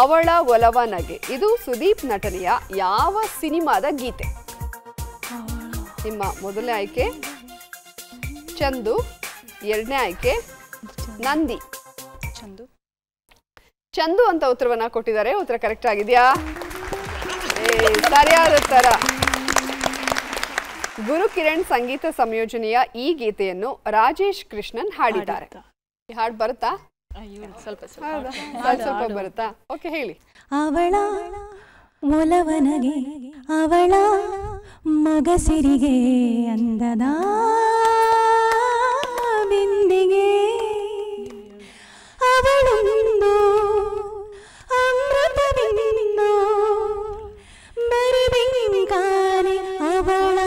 ಅವಳ ಒಲವ ನಗೆ ಇದು ಸುದೀಪ್ ನಟನೆಯ ಯಾವ ಸಿನಿಮಾದ ಗೀತೆ? ನಿಮ್ಮ ಮೊದಲನೇ ಆಯ್ಕೆ ಚಂದು, ಎರಡನೇ ಆಯ್ಕೆ ನಂದಿ. ಚಂದು ಅಂತ ಉತ್ತರವನ್ನ ಕೊಟ್ಟಿದ್ದಾರೆ. ಉತ್ತರ ಕರೆಕ್ಟ್ ಆಗಿದೆಯಾ? ಸರಿಯಾದ ಉತ್ತರ. ಗುರು ಕಿರಣ್ ಸಂಗೀತ ಸಂಯೋಜನೆಯ ಈ ಗೀತೆಯನ್ನು ರಾಜೇಶ್ ಕೃಷ್ಣನ್ ಹಾಡಿದ್ದಾರೆ. ಈ ಹಾಡು ಬರುತ್ತಾ? ಸ್ವಲ್ಪ ಬರುತ್ತಾ? ಓಕೆ, ಹೇಳಿ. ಅವಳ ಒಲವನಗೆ ಅವಳ ಮೊಗಸಿರಿಗೆ ಅಂದದ ಬಿಂದಿಗೆ ಅವಳೊಂದು ಅಮೃತವೆಂದು ಬರಿಬೆಂಕಾನೆ ಅವಳ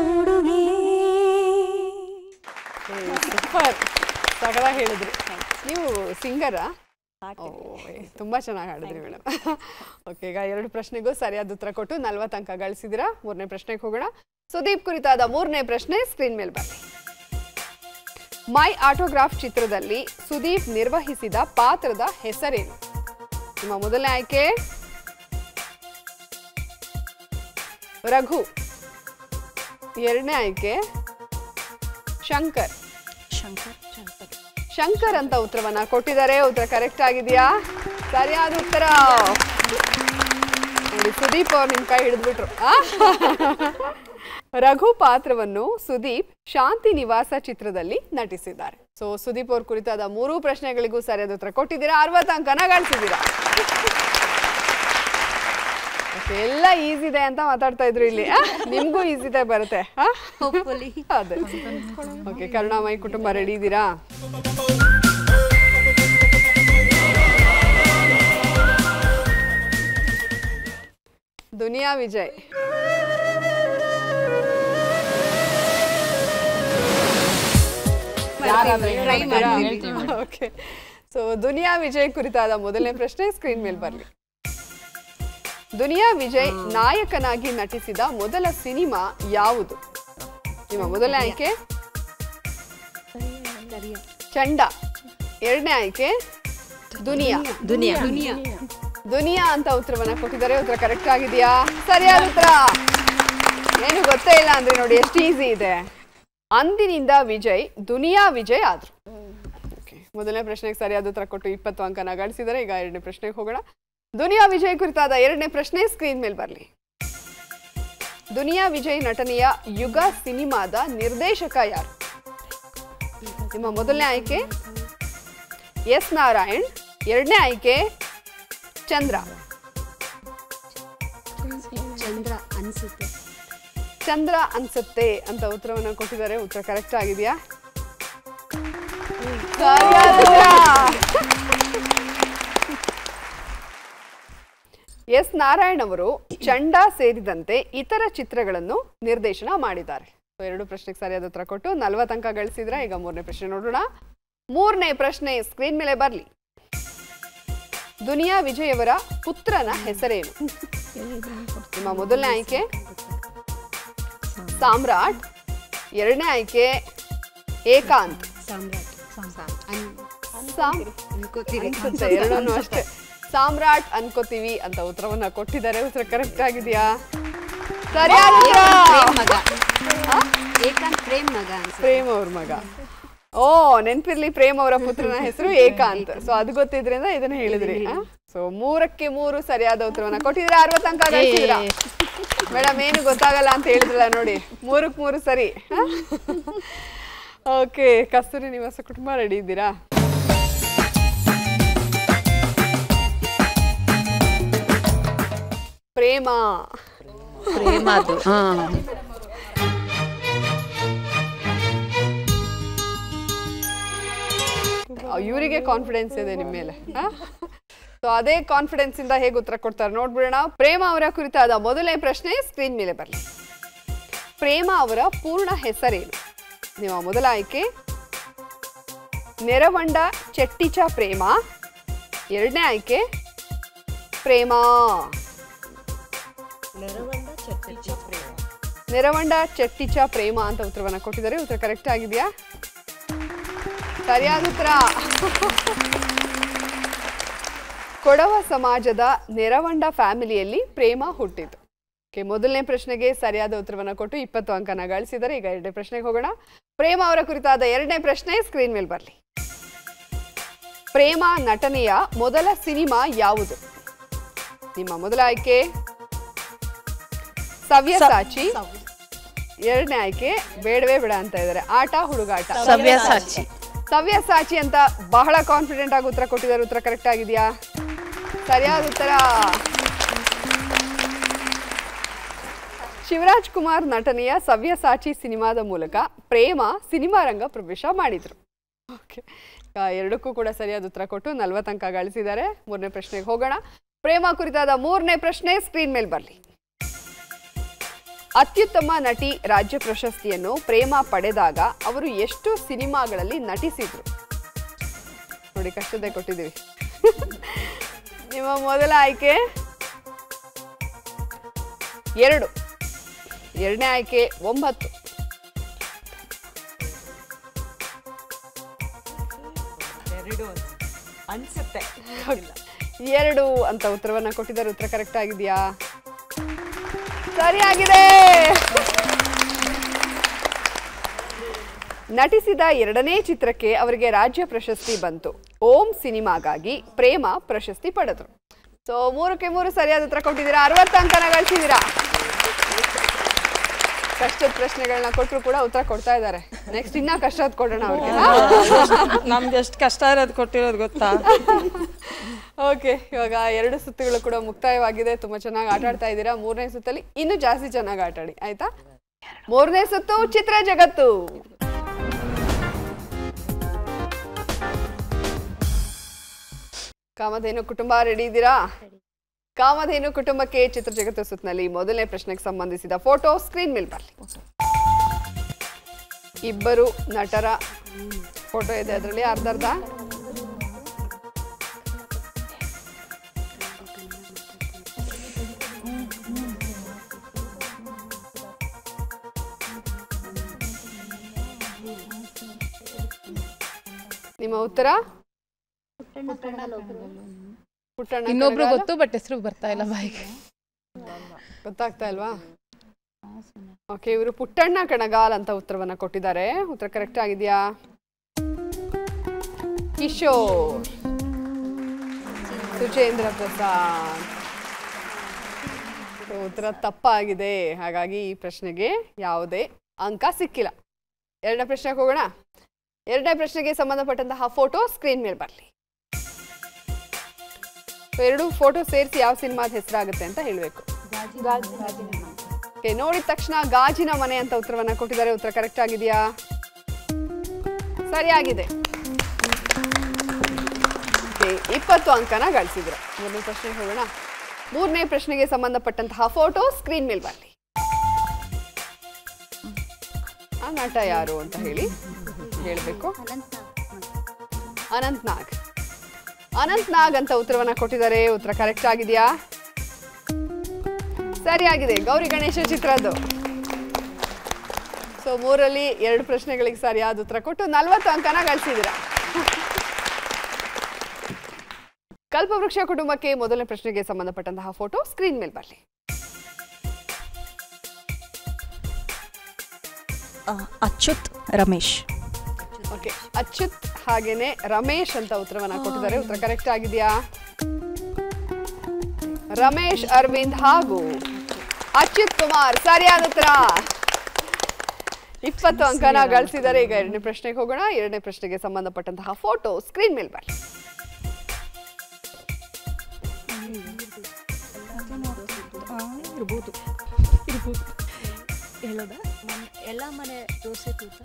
ಹುಡುಗೆ. ಸೂಪರ್, ಸಗರ ಹೇಳಿದ್ರಿ. ನೀವು ಸಿಂಗರಾ? ತುಂಬಾ ಚೆನ್ನಾಗಿ ಹಾಡಿದ್ರಿ ಮೇಡಮ್. ಓಕೆ, ಈಗ 2 ಪ್ರಶ್ನೆಗೂ ಸರಿಯಾದ ಉತ್ತರ ಕೊಟ್ಟು 40 ಅಂಕ ಗಳಿಸಿದಿರಾ. ಮೂರನೇ ಪ್ರಶ್ನೆಗೆ ಹೋಗೋಣ. ಸುದೀಪ್ ಕುರಿತಾದ ಮೂರನೇ ಪ್ರಶ್ನೆ ಸ್ಕ್ರೀನ್ ಮೇಲೆ ಬರಲಿ. ಮೈ ಆಟೋಗ್ರಾಫ್ ಚಿತ್ರದಲ್ಲಿ ಸುದೀಪ್ ನಿರ್ವಹಿಸಿದ ಪಾತ್ರದ ಹೆಸರೇನು? ನಿಮ್ಮ ಮೊದಲನೇ ಆಯ್ಕೆ ರಘು, ಎರಡನೇ ಆಯ್ಕೆ ಶಂಕರ್. ಶಂಕರ್ ಅಂತ ಉತ್ತರವನ್ನ ಕೊಟ್ಟಿದ್ದಾರೆ. ಉತ್ತರ ಕರೆಕ್ಟ್ ಆಗಿದೆಯಾ? ಸರಿಯಾದ ಉತ್ತರ. ನೋಡಿ, ಸುದೀಪ್ ಅವ್ರು ನಿಮ್ ಕೈ ಹಿಡಿದ್ಬಿಟ್ರು. ರಘು ಪಾತ್ರವನ್ನು ಸುದೀಪ್ ಶಾಂತಿ ನಿವಾಸ ಚಿತ್ರದಲ್ಲಿ ನಟಿಸಿದ್ದಾರೆ. ಸೊ ಸುದೀಪ್ ಅವ್ರ ಕುರಿತಾದ 3 ಪ್ರಶ್ನೆಗಳಿಗೂ ಸರಿಯಾದ ಉತ್ತರ ಕೊಟ್ಟಿದ್ದೀರಾ. 60 ಅಂಕನ ಗಳಿಸಿದ್ದೀರಾ. ಎಲ್ಲ ಈಸಿ ಇದೆ ಅಂತ ಮಾತಾಡ್ತಾ ಇದ್ರು ಇಲ್ಲಿ. ನಿಮ್ಗೂ ಈಸಿ ಇದೆ ಬರುತ್ತೆ. ಅದೇ. ಓಕೆ, ಕರುಣಾಮಯಿ ಕುಟುಂಬ ರೆಡಿ ಇದ್ದೀರಾ? ದುನಿಯಾ ವಿಜಯ್. ಓಕೆ, ಸೊ ದುನಿಯಾ ವಿಜಯ್ ಕುರಿತಾದ ಮೊದಲನೇ ಪ್ರಶ್ನೆ ಸ್ಕ್ರೀನ್ ಮೇಲೆ ಬರಲಿ. ದುನಿಯಾ ವಿಜಯ್ ನಾಯಕನಾಗಿ ನಟಿಸಿದ ಮೊದಲ ಸಿನಿಮಾ ಯಾವುದು? ನಿಮ್ಮ ಮೊದಲನೇ ಆಯ್ಕೆ ಚಂಡ, ಎರಡನೇ ಆಯ್ಕೆ ದುನಿಯಾ. ದುನಿಯಾ ಅಂತ ಉತ್ತರವನ್ನ ಕೊಟ್ಟಿದ್ದಾರೆ. ಉತ್ತರ ಕರೆಕ್ಟ್ ಆಗಿದೆಯಾ? ಸರಿಯಾದ ಉತ್ತರ. ಏನು ಗೊತ್ತೇ ಇಲ್ಲ ಅಂದ್ರೆ ನೋಡಿ ಎಷ್ಟು ಈಸಿ ಇದೆ. ಅಂದಿನಿಂದ ವಿಜಯ್ ದುನಿಯಾ ವಿಜಯ್ ಆದ್ರು. ಮೊದಲನೇ ಪ್ರಶ್ನೆಗೆ ಸರಿಯಾದ ಉತ್ತರ ಕೊಟ್ಟು 20 ಅಂಕನ ಗಳಿಸಿದರೆ. ಈಗ ಎರಡನೇ ಪ್ರಶ್ನೆಗೆ ಹೋಗೋಣ. ದುನಿಯಾ ವಿಜಯ್ ಕುರಿತಾದ ಎರಡನೇ ಪ್ರಶ್ನೆ ಸ್ಕ್ರೀನ್ ಮೇಲೆ ಬರಲಿ. ದುನಿಯಾ ವಿಜಯ್ ನಟನೆಯ ಯುಗ ಸಿನಿಮಾದ ನಿರ್ದೇಶಕ ಯಾರು? ನಿಮ್ಮ ಮೊದಲನೇ ಆಯ್ಕೆ ಎಸ್ ನಾರಾಯಣ್, ಎರಡನೇ ಆಯ್ಕೆ ಚಂದ್ರ. ಚಂದ್ರ ಅನ್ಸುತ್ತೆ ಅಂತ ಉತ್ತರವನ್ನು ಕೊಟ್ಟಿದ್ದಾರೆ. ಉತ್ತರ ಕರೆಕ್ಟ್ ಆಗಿದೆಯಾ? ಎಸ್ ನಾರಾಯಣ್ ಅವರು ಚಂಡ ಸೇರಿದಂತೆ ಇತರ ಚಿತ್ರಗಳನ್ನು ನಿರ್ದೇಶನ ಮಾಡಿದ್ದಾರೆ. 2 ಪ್ರಶ್ನೆಗೆ ಸರಿಯಾದ ಉತ್ತರ ಕೊಟ್ಟು 40 ಅಂಕ ಗಳಿಸಿದ್ರೆ. ಈಗ ಮೂರನೇ ಪ್ರಶ್ನೆ ನೋಡೋಣ. ಮೂರನೇ ಪ್ರಶ್ನೆ ಸ್ಕ್ರೀನ್ ಮೇಲೆ ಬರಲಿ. ದುನಿಯಾ ವಿಜಯ್ ಅವರ ಪುತ್ರನ ಹೆಸರೇನು? ನಿಮ್ಮ ಮೊದಲನೇ ಆಯ್ಕೆ ಸಾಮ್ರಾಟ್, ಎರಡನೇ ಆಯ್ಕೆ ಏಕಾಂತ್. ಅನ್ಸುತ್ತೆ ಎರಡೂ ಅಷ್ಟೇ. ಸಾಮ್ರಾಟ್ ಅನ್ಕೋತೀವಿ ಅಂತ ಉತ್ತರವನ್ನ ಕೊಟ್ಟಿದ್ದಾರೆ. ಉತ್ತರ ಕರೆಕ್ಟ್ ಆಗಿದೆಯಾ? ಸರಿಯಾದ ಪ್ರೇಮ್ ಅವ್ರ ಮಗ. ಓ ನೆನ್ಪಿರ್ಲಿ, ಪ್ರೇಮ್ ಅವರ ಪುತ್ರನ ಹೆಸರು ಏಕಾಂತ್. ಸೊ ಅದು ಗೊತ್ತಿದ್ರಿಂದ ಇದನ್ನ ಹೇಳಿದ್ರಿ. ಸೊ 3ಕ್ಕೆ 3 ಸರಿಯಾದ ಉತ್ತರವನ್ನ ಕೊಟ್ಟಿದ್ರೆ 60 ಅಂಕ ಗಳಿಸಿದ್ರ. ಮೇಡಮ್ ಏನು ಗೊತ್ತಾಗಲ್ಲ ಅಂತ ಹೇಳಿದ್ರಲ್ಲ ನೋಡಿ, 3ಕ್ಕೆ 3 ಸರಿ. ಓಕೆ, ಕಸ್ತೂರಿ ನಿವಾಸ ಕುಟುಂಬ ರೆಡಿ ಇದ್ದೀರಾ? ಪ್ರೇಮ ಇವರಿಗೆ ಕಾನ್ಫಿಡೆನ್ಸ್ ಇದೆ ನಿಮ್ಮ ಮೇಲೆ. ಸೊ ಅದೇ ಕಾನ್ಫಿಡೆನ್ಸ್ ಇಂದ ಹೇಗೆ ಉತ್ತರ ಕೊಡ್ತಾರೆ ನೋಡ್ಬಿಡೋಣ. ಪ್ರೇಮ ಅವರ ಕುರಿತಾದ ಮೊದಲನೇ ಪ್ರಶ್ನೆ ಸ್ಕ್ರೀನ್ ಮೇಲೆ ಬರಲಿ. ಪ್ರೇಮ ಅವರ ಪೂರ್ಣ ಹೆಸರೇನು? ನಿಮ್ಮ ಮೊದಲ ಆಯ್ಕೆ ನೆರವಂಡ ಚೆಟ್ಟಿಚ ಪ್ರೇಮ, ಎರಡನೇ ಆಯ್ಕೆ ಪ್ರೇಮ. ನೆರವಂಡ ಚೆಟ್ಟಿಚ ಪ್ರೇಮ ಅಂತ ಉತ್ತರವನ್ನ ಕೊಟ್ಟಿದ್ದಾರೆ. ಉತ್ತರ ಕರೆಕ್ಟ್ ಆಗಿದೆಯಾ? ಸರಿಯಾದ ಉತ್ತರ. ಕೊಡವ ಸಮಾಜದ ನೆರವಂಡ ಫ್ಯಾಮಿಲಿಯಲ್ಲಿ ಪ್ರೇಮ ಹುಟ್ಟಿತು. ಮೊದಲನೇ ಪ್ರಶ್ನೆಗೆ ಸರಿಯಾದ ಉತ್ತರವನ್ನ ಕೊಟ್ಟು 20 ಅಂಕನ ಗಳಿಸಿದರೆ. ಈಗ ಎರಡನೇ ಪ್ರಶ್ನೆಗೆ ಹೋಗೋಣ. ಪ್ರೇಮ ಅವರ ಕುರಿತಾದ ಎರಡನೇ ಪ್ರಶ್ನೆ ಸ್ಕ್ರೀನ್ ಮೇಲೆ ಬರಲಿ. ಪ್ರೇಮ ನಟನೆಯ ಮೊದಲ ಸಿನಿಮಾ ಯಾವುದು? ನಿಮ್ಮ ಮೊದಲ ಆಯ್ಕೆ ಸವ್ಯಸಾಚಿ, ಎರಡನೇ ಆಯ್ಕೆ ಬೇಡವೇ ಬೇಡ ಅಂತ ಇದ್ದಾರೆ ಆಟ ಹುಡುಗಾಟ. ಸವ್ಯಸಾಚಿ ಅಂತ ಬಹಳ ಕಾನ್ಫಿಡೆಂಟ್ ಆಗಿ ಉತ್ತರ ಕೊಟ್ಟಿದ್ದಾರೆ. ಉತ್ತರ ಕರೆಕ್ಟ್ ಆಗಿದೆಯಾ? ಸರಿಯಾದ ಉತ್ತರ. ಶಿವರಾಜ್ ಕುಮಾರ್ ನಟನೆಯ ಸವ್ಯಸಾಚಿ ಸಿನಿಮಾದ ಮೂಲಕ ಪ್ರೇಮ ಸಿನಿಮಾ ರಂಗ ಪ್ರವೇಶ ಮಾಡಿದ್ರು. ಓಕೆ, ಎರಡಕ್ಕೂ ಕೂಡ ಸರಿಯಾದ ಉತ್ತರ ಕೊಟ್ಟು 40 ಅಂಕ ಗಳಿಸಿದ್ದಾರೆ. ಮೂರನೇ ಪ್ರಶ್ನೆಗೆ ಹೋಗೋಣ. ಪ್ರೇಮ ಕುರಿತಾದ ಮೂರನೇ ಪ್ರಶ್ನೆ ಸ್ಕ್ರೀನ್ ಮೇಲೆ ಬರಲಿ. ಅತ್ಯುತ್ತಮ ನಟಿ ರಾಜ್ಯ ಪ್ರಶಸ್ತಿಯನ್ನು ಪ್ರೇಮ ಪಡೆದಾಗ ಅವರು ಎಷ್ಟು ಸಿನಿಮಾಗಳಲ್ಲಿ ನಟಿಸಿದ್ರು? ನೋಡಿ, ಕಷ್ಟದೇ ಕೊಟ್ಟಿದ್ದೀವಿ. ನಿಮ್ಮ ಮೊದಲ ಆಯ್ಕೆ 2, ಎರಡನೇ ಆಯ್ಕೆ 9, ಅನ್ಸುತ್ತೆ 2 ಅಂತ ಉತ್ತರವನ್ನ ಕೊಟ್ಟಿದ್ದಾರೆ. ಉತ್ತರ ಕರೆಕ್ಟ್ ಆಗಿದೆಯಾ? ಸರಿಯಾಗಿದೆ. ನಟಿಸಿದ ಎರಡನೇ ಚಿತ್ರಕ್ಕೆ ಅವರಿಗೆ ರಾಜ್ಯ ಪ್ರಶಸ್ತಿ ಬಂತು. ಓಂ ಸಿನಿಮಾಗಾಗಿ ಪ್ರೇಮ ಪ್ರಶಸ್ತಿ ಪಡೆದ್ರು. ಸೊ 3ಕ್ಕೆ 3 ಸರಿಯಾದ ಉತ್ತರ ಕೊಟ್ಟಿದ್ದೀರಾ. 60 ಅಂಕನ ಗಳಿಸಿದ್ದೀರಾ. ಕಷ್ಟದ ಪ್ರಶ್ನೆಗಳನ್ನ ಕೊಟ್ಟರು ಕೂಡ ಉತ್ತರ ಕೊಡ್ತಾ ಇದ್ದಾರೆ. ನೆಕ್ಸ್ಟ್ ಇನ್ನ ಕಷ್ಟದ ಕೊಡೋಣ ಅವ್ರಿಗೆ. ನಮ್ಗೆ ಎಷ್ಟು ಕಷ್ಟ ಇರೋದು ಕೊಟ್ಟಿರೋದು ಗೊತ್ತಾ? ಓಕೆ, ಇವಾಗ 2 ಸುತ್ತುಗಳು ಕೂಡ ಮುಕ್ತಾಯವಾಗಿದೆ. ತುಂಬಾ ಚೆನ್ನಾಗಿ ಆಟ ಆಡ್ತಾ ಇದ್ದೀರಾ. ಮೂರನೇ ಸುತ್ತಲ್ಲಿ ಇನ್ನೂ ಜಾಸ್ತಿ ಚೆನ್ನಾಗಿ ಆಟ ಆಡಿ, ಆಯ್ತಾ? ಮೂರನೇ ಸುತ್ತು ಚಿತ್ರ ಜಗತ್ತು. ಕಾಮಧೇನು ಕುಟುಂಬ ರೆಡಿ ಇದ್ದೀರಾ? ಕಾಮಧೇನು ಕುಟುಂಬಕ್ಕೆ ಚಿತ್ರ ಜಗತ್ತು ಸುತ್ತಿನಲ್ಲಿ ಮೊದಲನೇ ಪ್ರಶ್ನೆಗೆ ಸಂಬಂಧಿಸಿದ ಫೋಟೋ ಸ್ಕ್ರೀನ್ ಮೇಲೆ ಬರಲಿ. ಇಬ್ಬರು ನಟರ ಫೋಟೋ ಇದೆ, ಅದರಲ್ಲಿ ಅರ್ಧ ನಿಮ್ಮ ಉತ್ತರ ಪುಟ್ಟಣ್ಣ. ಇನ್ನೊಬ್ರು ಗೊತ್ತು, ಬಟ್ ಹೆಸರು ಬರ್ತಾ ಇಲ್ಲ ಬಾಯಿಗೆ. ಗೊತ್ತಾಗ್ತಾ ಇಲ್ವಾ? ಓಕೆ, ಇವರು ಪುಟ್ಟಣ್ಣ ಕಣಗಾಲ್ ಅಂತ ಉತ್ತರವನ್ನ ಕೊಟ್ಟಿದ್ದಾರೆ. ಉತ್ತರ ಕರೆಕ್ಟ್ ಆಗಿದೆಯಾ? ಕಿಶೋರ್, ಸುಚೇಂದ್ರ ಪ್ರಸಾದ್. ಉತ್ತರ ತಪ್ಪಾಗಿದೆ. ಹಾಗಾಗಿ ಈ ಪ್ರಶ್ನೆಗೆ ಯಾವುದೇ ಅಂಕ ಸಿಕ್ಕಿಲ್ಲ. ಎರಡನೇ ಪ್ರಶ್ನೆಗೆ ಹೋಗೋಣ. ಎರಡನೇ ಪ್ರಶ್ನೆಗೆ ಸಂಬಂಧಪಟ್ಟಂತಹ ಫೋಟೋ ಸ್ಕ್ರೀನ್ ಮೇಲೆ ಬರಲಿ. ಎರಡು ಫೋಟೋ ಸೇರಿಸಿ ಯಾವ ಸಿನಿಮಾದ ಹೆಸರಾಗುತ್ತೆ ಅಂತ ಹೇಳಬೇಕು. ನೋಡಿದ ತಕ್ಷಣ ಗಾಜಿನ ಮನೆ ಅಂತ ಉತ್ತರವನ್ನ ಕೊಟ್ಟಿದ್ದಾರೆ. ಉತ್ತರ ಕರೆಕ್ಟ್ ಆಗಿದೆಯಾ? ಸರಿಯಾಗಿದೆ. 20 ಅಂಕನ ಗಳಿಸಿದ್ರು. ಮೂರನೇ ಪ್ರಶ್ನೆಗೆ ಹೋಗೋಣ. ಮೂರನೇ ಪ್ರಶ್ನೆಗೆ ಸಂಬಂಧಪಟ್ಟಂತಹ ಫೋಟೋ ಸ್ಕ್ರೀನ್ ಮೇಲೆ ಬರಲಿ. ಆ ನಟ ಯಾರು ಅಂತ ಹೇಳಿ ಹೇಳಬೇಕು. ಅನಂತ್ನಾಗ್. ಅನಂತ್ನಾಗ್ ಅಂತ ಉತ್ತರವನ್ನ ಕೊಟ್ಟಿದ್ದಾರೆ. ಉತ್ತರ ಕರೆಕ್ಟ್ ಆಗಿದೆಯಾ? ಸರಿಯಾಗಿದೆ, ಗೌರಿ ಗಣೇಶ ಚಿತ್ರದ್ದು. ಸೊ 3ರಲ್ಲಿ 2 ಪ್ರಶ್ನೆಗಳಿಗೆ ಸರಿಯಾದ ಉತ್ತರ ಕೊಟ್ಟು 40 ಅಂಕನ ಗಳಿಸಿದ್ದೀರಾ. ಕಲ್ಪವೃಕ್ಷ ಕುಟುಂಬಕ್ಕೆ ಮೊದಲನೇ ಪ್ರಶ್ನೆಗೆ ಸಂಬಂಧಪಟ್ಟಂತಹ ಫೋಟೋ ಸ್ಕ್ರೀನ್ ಮೇಲೆ ಬರಲಿ. ಅಚ್ಯುತ್ ರಮೇಶ್. ಓಕೆ, ಅಚ್ಯುತ್ ಹಾಗೇನೆ ರಮೇಶ್ ಅಂತ ಉತ್ತರವನ್ನ ಕೊಟ್ಟಿದ್ದಾರೆ. ಉತ್ತರ ಕರೆಕ್ಟ್ ಆಗಿದೆಯಾ? ರಮೇಶ್ ಅರವಿಂದ್ ಹಾಗೂ ಅಚ್ಯುತ್ ಕುಮಾರ್ ಸರಿಯಾದ ಉತ್ತರ. 20 ಅಂಕನ ಗಳಿಸಿದ್ದಾರೆ. ಈಗ 2ನೇ ಪ್ರಶ್ನೆಗೆ ಹೋಗೋಣ. 2ನೇ ಪ್ರಶ್ನೆಗೆ ಸಂಬಂಧಪಟ್ಟಂತಹ ಫೋಟೋ ಸ್ಕ್ರೀನ್ ಮೇಲೆ ಬರಲಿ. ಇರ್ಬೋದು ಹೇಳೋದ ಎಲ್ಲ ಮನೆ ದೋಸೆ ತೂತ.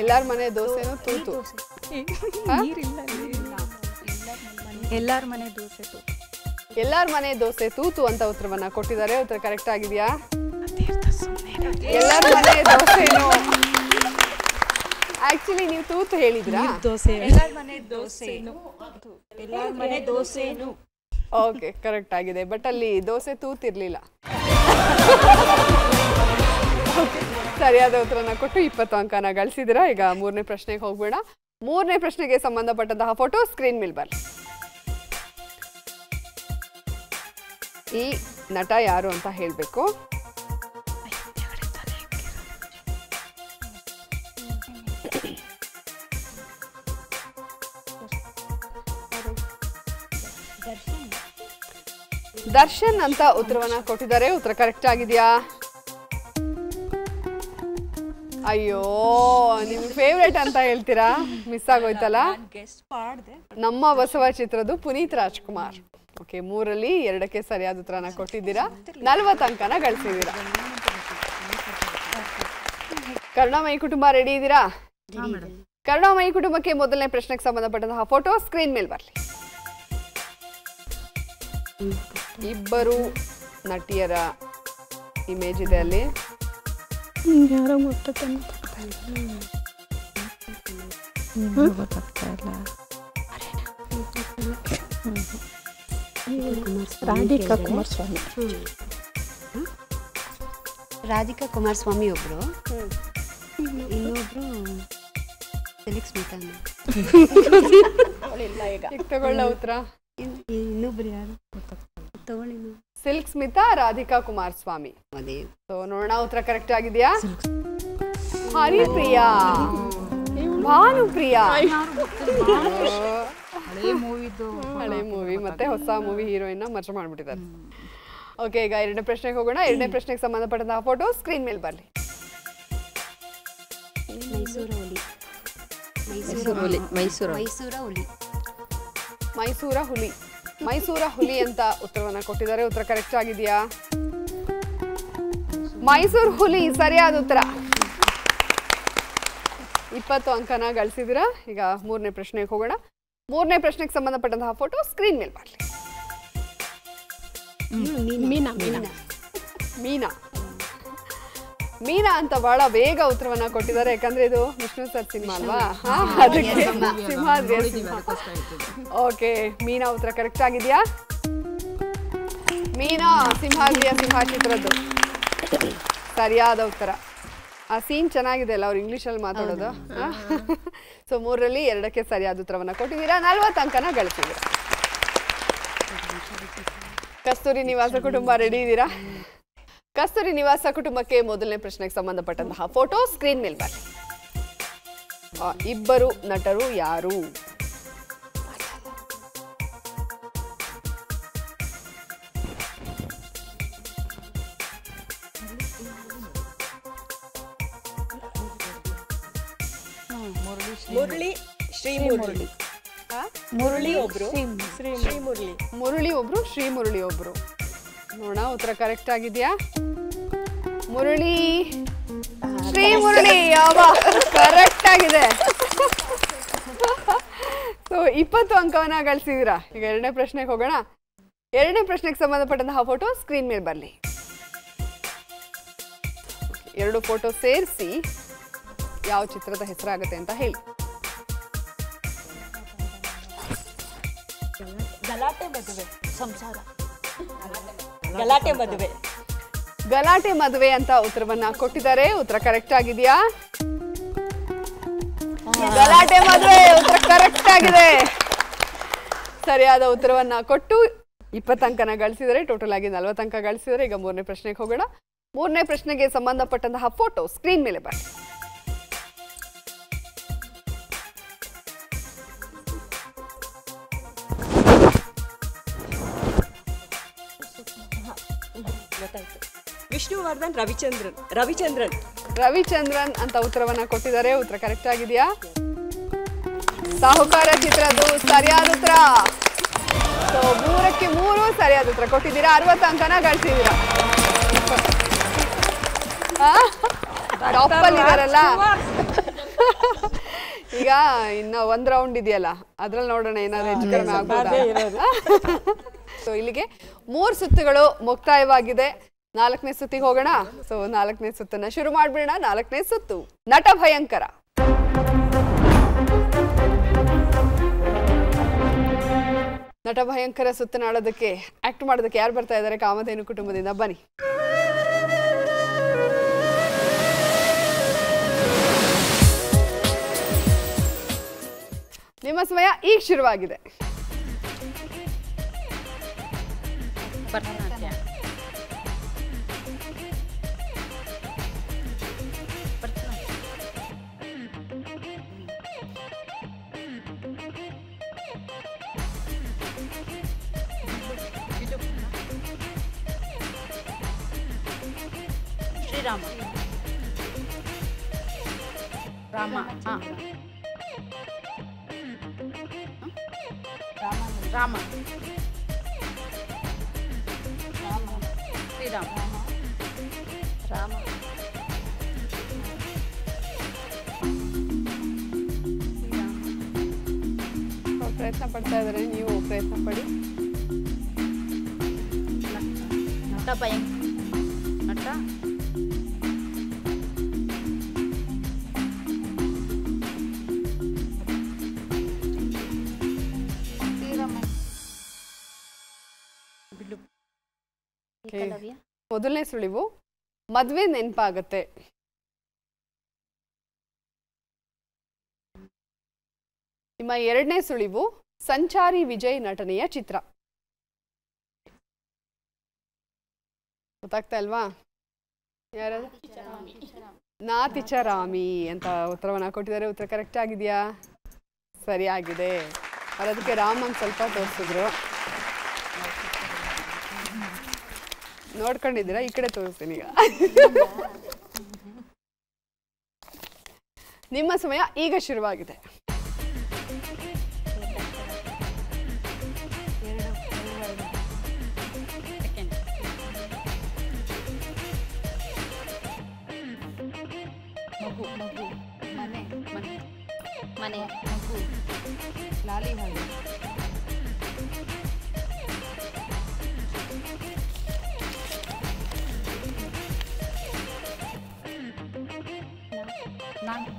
ಎಲ್ಲಾರ ಮನೆ ದೋಸೆನೂ ತೂತು. ಎಲ್ಲಾರ ಮನೆ ದೋಸೆ ತೂತು. ಎಲ್ಲಾರ ಮನೆ ದೋಸೆ ತೂತು ಅಂತ ಉತ್ತರವನ್ನ ಕೊಟ್ಟಿದ್ದಾರೆ. ಉತ್ತರ ಕರೆಕ್ಟ್ ಆಗಿದೆಯಾ? ಎಲ್ಲಾರ ಮನೆ ದೋಸೆನೂ. ಆಕ್ಚುಲಿ ನೀವು ತೂತು ಹೇಳಿದ್ರಾ? ಎಲ್ಲಾರ ಮನೆ ದೋಸೆನು. ಎಲ್ಲಾರ ಮನೆ ದೋಸೆನು. ಓಕೆ, ಕರೆಕ್ಟ್ ಆಗಿದೆ. ಬಟ್ ಅಲ್ಲಿ ದೋಸೆ ತೂತಿರ್ಲಿಲ್ಲ. ಸರಿಯಾದ ಉತ್ತರನ ಕೊಟ್ಟು 20 ಅಂಕನ ಗಳಿಸಿದಿರಾ. ಈಗ 3ನೇ ಪ್ರಶ್ನೆಗೆ ಹೋಗ್ಬೇಡ. 3ನೇ ಪ್ರಶ್ನೆಗೆ ಸಂಬಂಧಪಟ್ಟಂತಹ ಫೋಟೋ ಸ್ಕ್ರೀನ್ ಮೇಲೆ ಬರಲಿ. ಈ ನಟ ಯಾರು ಅಂತ ಹೇಳಬೇಕು. ದರ್ಶನ್ ಅಂತ ಉತ್ತರವನ್ನ ಕೊಟ್ಟಿದ್ದಾರೆ. ಉತ್ತರ ಕರೆಕ್ಟ್ ಆಗಿದೆಯಾ? ಅಯ್ಯೋ, ನಿಮ್ ಫೇವ್ರೇಟ್ ಅಂತ ಹೇಳ್ತೀರಾ? ಮಿಸ್ ಆಗೋಯ್ತಲ್ಲ. ನಮ್ಮ ಬಸವ ಚಿತ್ರದ ಪುನೀತ್ ರಾಜ್ಕುಮಾರ್. ಓಕೆ, 3ರಲ್ಲಿ 2ಕ್ಕೆ ಸರಿಯಾದ ಉತ್ತರನ ಕೊಟ್ಟಿದ್ದೀರಾ. 40 ಅಂಕನ ಗಳಿಸಿದ್ದೀರಾ. ಕರುಣಾಮಯಿ ಕುಟುಂಬ ರೆಡಿ ಇದ್ದೀರಾ? ಕರುಣಾಮಯಿ ಕುಟುಂಬಕ್ಕೆ ಮೊದಲನೇ ಪ್ರಶ್ನೆಗೆ ಸಂಬಂಧಪಟ್ಟಂತಹ ಫೋಟೋ ಸ್ಕ್ರೀನ್ ಮೇಲೆ ಬರಲಿ. ಇಬ್ಬರು ನಟಿಯರ ಇಮೇಜ್ ಇದೆ ಅಲ್ಲಿ. ರಾಧಿಕಾ ಕುಮಾರಸ್ವಾಮಿ. ರಾಧಿಕಾ ಕುಮಾರಸ್ವಾಮಿ ಒಬ್ರು, ಇನ್ನೊಬ್ರು ಸಿಲ್ಕ್ ಸ್ಮಿತಾ. ಈಗ ತಗೊಳ್ಳ ಉತ್ತರ. ಇನ್ನೊಬ್ರು ಯಾರು ತಗೊಳ್ಳಿ. ಸಿಲ್ಕ್ ಸ್ಮಿತಾ, ರಾಧಿಕಾ ಕುಮಾರಸ್ವಾಮಿ. ಸೊ ನೋಡೋಣ, ಉತ್ತರ ಕರೆಕ್ಟ್ ಆಗಿದೆಯಾ? ಹರಿಪ್ರಿಯಾ, ಭಾನುಪ್ರಿಯಾ. ಹಳೆ ಮೂವಿ ಮತ್ತೆ ಹೊಸ ಮೂವಿ ಹೀರೋಯಿನ್ ಮರ್ಚ್ ಮಾಡ್ಬಿಟ್ಟಿದ್ದಾರೆ. ಓಕೆ, ಈಗ 2ನೇ ಪ್ರಶ್ನೆಗೆ ಹೋಗೋಣ. 2ನೇ ಪ್ರಶ್ನೆಗೆ ಸಂಬಂಧಪಟ್ಟಂತಹ ಫೋಟೋ ಸ್ಕ್ರೀನ್ ಮೇಲೆ ಬರಲಿ. ಮೈಸೂರ ಹುಲಿ ಅಂತ ಉತ್ತರವನ್ನ ಕೊಟ್ಟಿದ್ದಾರೆ. ಉತ್ತರ ಕರೆಕ್ಟ್ ಆಗಿದೆಯಾ? ಮೈಸೂರು ಹುಲಿ ಸರಿಯಾದ ಉತ್ತರ. 20 ಅಂಕನ ಗಳಿಸಿದಿರಾ. ಈಗ 3ನೇ ಪ್ರಶ್ನೆಗೆ ಹೋಗೋಣ. 3ನೇ ಪ್ರಶ್ನೆಗೆ ಸಂಬಂಧಪಟ್ಟಂತಹ ಫೋಟೋ ಸ್ಕ್ರೀನ್ ಮೇಲೆ ಬರಲಿ. ಮೀನಾ ಅಂತ ಬಹಳ ಬೇಗ ಉತ್ತರವನ್ನ ಕೊಟ್ಟಿದ್ದಾರೆ. ಯಾಕಂದ್ರೆ ಇದು ವಿಷ್ಣು ಸರ್ ಸಿನಿಮಾ ಅಲ್ವಾ, ಅದಕ್ಕೆ ಸಿಂಹಾದ್ರಿಯ ಸಿಂಹ. ಓಕೆ, ಮೀನಾ ಉತ್ತರ ಕರೆಕ್ಟ್ ಆಗಿದೆಯಾ? ಮೀನಾ ಸಿಂಹಾದ್ರಿಯ ಸಿಂಹ ಚಿತ್ರದ್ದು ಸರಿಯಾದ ಉತ್ತರ. ಆ ಸೀನ್ ಚೆನ್ನಾಗಿದೆ ಅಲ್ಲ, ಅವ್ರು ಇಂಗ್ಲಿಷಲ್ಲಿ ಮಾತಾಡೋದು. ಸೊ 3ರಲ್ಲಿ 2ಕ್ಕೆ ಸರಿಯಾದ ಉತ್ತರವನ್ನ ಕೊಟ್ಟಿದ್ದೀರಾ. 40 ಅಂಕನ ಗಳಿಸಿದ್ದೀರಾ. ಕಸ್ತೂರಿ ನಿವಾಸ ಕುಟುಂಬ ರೆಡಿ ಇದ್ದೀರಾ? ಕಸ್ತೂರಿ ನಿವಾಸ ಕುಟುಂಬಕ್ಕೆ ಮೊದಲನೇ ಪ್ರಶ್ನೆಗೆ ಸಂಬಂಧಪಟ್ಟಂತಹ ಫೋಟೋ ಸ್ಕ್ರೀನ್ ಮೇಲೆ ಬರಲಿ. ಇಬ್ಬರು ನಟರು ಯಾರು? ಮುರಳಿ, ಶ್ರೀ ಮುರಳಿ. ಮುರಳಿ ಒಬ್ರು, ಶ್ರೀ ಮುರಳಿ. ಮುರಳಿ ಒಬ್ರು, ಶ್ರೀ ಮುರಳಿ ಒಬ್ರು. ನೋಡೋಣ, ಉತ್ತರ ಕರೆಕ್ಟ್ ಆಗಿದೆಯಾ? ಮುರಳಿ, ಶ್ರೀ ಮುರಳಿ ಕರೆಕ್ಟ್ ಆಗಿದೆ. ಸೊ 20 ಅಂಕವನ್ನ ಗಳಿಸಿದೀರಾ. ಈಗ 2ನೇ ಪ್ರಶ್ನೆಗೆ ಹೋಗೋಣ. 2ನೇ ಪ್ರಶ್ನೆಗೆ ಸಂಬಂಧಪಟ್ಟಂತಹ ಫೋಟೋ ಸ್ಕ್ರೀನ್ ಮೇಲೆ ಬರಲಿ. 2 ಫೋಟೋ ಸೇರಿಸಿ ಯಾವ ಚಿತ್ರದ ಹೆಸರಾಗುತ್ತೆ ಅಂತ ಹೇಳಿ. ಗಲಾಟೆ ಮದುವೆ ಸಂಸಾರ ಗಲಾಟೆ ಮದುವೆ ಗಲಾಟೆ ಮದುವೆ ಅಂತ ಉತ್ತರವನ್ನ ಕೊಟ್ಟಿದ್ದಾರೆ. ಉತ್ತರ ಕರೆಕ್ಟ್ ಆಗಿದೆಯಾ? ಗಲಾಟೆ ಮದುವೆ ಉತ್ತರ ಕರೆಕ್ಟ್ ಆಗಿದೆ. ಸರಿಯಾದ ಉತ್ತರವನ್ನ ಕೊಟ್ಟು 20 ಅಂಕನ ಗಳಿಸಿದರೆ, ಟೋಟಲ್ ಆಗಿ 40 ಅಂಕ ಗಳಿಸಿದರೆ. ಈಗ 3ನೇ ಪ್ರಶ್ನೆಗೆ ಹೋಗೋಣ. 3ನೇ ಪ್ರಶ್ನೆಗೆ ಸಂಬಂಧಪಟ್ಟಂತಹ ಫೋಟೋ ಸ್ಕ್ರೀನ್ ಮೇಲೆ ಬನ್ನಿ. ವಿಷ್ಣುವರ್ಧನ್ ರವಿಚಂದ್ರನ್ ಅಂತ ಉತ್ತರವನ್ನ ಕೊಟ್ಟಿದ್ದಾರೆ. ಉತ್ತರ ಕರೆಕ್ಟ್ ಆಗಿದೆಯಾ? ಸಾಹುಕಾರ ಚಿತ್ರದ್ದು ಸರಿಯಾದ ಉತ್ತರ. ಸೊ 3ಕ್ಕೆ 3 ಸರಿಯಾದ ಉತ್ತರ ಕೊಟ್ಟಿದ್ದೀರಾ. 60 ಅಂಕನ ಗಳಿಸಿದ್ದೀರಾ. ಟಾಪ್ ಅಲ್ಲಿ ಇದಾರಲ್ಲ. ಈಗ ಇನ್ನ 1 ರೌಂಡ್ ಇದೆಯಲ್ಲ, ಅದ್ರಲ್ಲಿ ನೋಡೋಣ ಏನಾದ್ರು ಹೆಚ್ಚು ಕಡಿಮೆ ಆಗ್ಬೋದಾ. ಸೊ ಇಲ್ಲಿಗೆ 3 ಸುತ್ತುಗಳು ಮುಕ್ತಾಯವಾಗಿದೆ. 4ನೇ ಸುತ್ತಿಗೆ ಹೋಗೋಣ. ಸೊ 4ನೇ ಸುತ್ತನ್ನ ಶುರು ಮಾಡ್ಬಿಡೋಣ. 4ನೇ ಸುತ್ತು ನಟ ಭಯಂಕರ. ನಟ ಭಯಂಕರ ಸುತ್ತನಾಡೋದಕ್ಕೆ ಆಕ್ಟ್ ಮಾಡೋದಕ್ಕೆ ಯಾರು ಬರ್ತಾ ಇದ್ದಾರೆ? ಕಾಮಧೇನು ಕುಟುಂಬದಿಂದ ಬನ್ನಿ. ನಿಮ್ಮ ಸಮಯ ಈಗ ಶುರುವಾಗಿದೆ. ಶ್ರೀರಾಮ ರಾಮ ರಾಮ ಶ್ರೀರಾಮ ರಾಮ ಪ್ರಯತ್ನ ಪಡ್ತಾ ಇದ್ದಾರೆ, ನೀವು ಪ್ರಯತ್ನ ಪಡಿ. ನಟ ಭಯಂಕರ ನಟ ಮೊದಲನೇ ಸುಳಿವು ಮದ್ವೆ ನೆನಪಾಗತ್ತೆ. ನಿಮ್ಮ 2ನೇ ಸುಳಿವು ಸಂಚಾರಿ ವಿಜಯ್ ನಟನೆಯ ಚಿತ್ರ. ಗೊತ್ತಾಗ್ತಾ ಇಲ್ವಾ? ಯಾರು? ನಾತಿಚರಾಮಿ ಅಂತ ಉತ್ತರವನ್ನ ಕೊಟ್ಟಿದ್ದಾರೆ. ಉತ್ತರ ಕರೆಕ್ಟ್ ಆಗಿದೆಯಾ? ಸರಿಯಾಗಿದೆ. ಅದಕ್ಕೆ ರಾಮನ್ ಸ್ವಲ್ಪ ತೋರಿಸಿದ್ರು, ನೋಡ್ಕೊಂಡಿದ್ದೀರಾ? ಈ ಕಡೆ ತೋರಿಸ್ತೀನಿ ಈಗ. ನಿಮ್ಮ ಸಮಯ ಈಗ ಶುರುವಾಗಿದೆ. ಮನೆ ಲಾಲಿ ಹಾಡು ನಾನು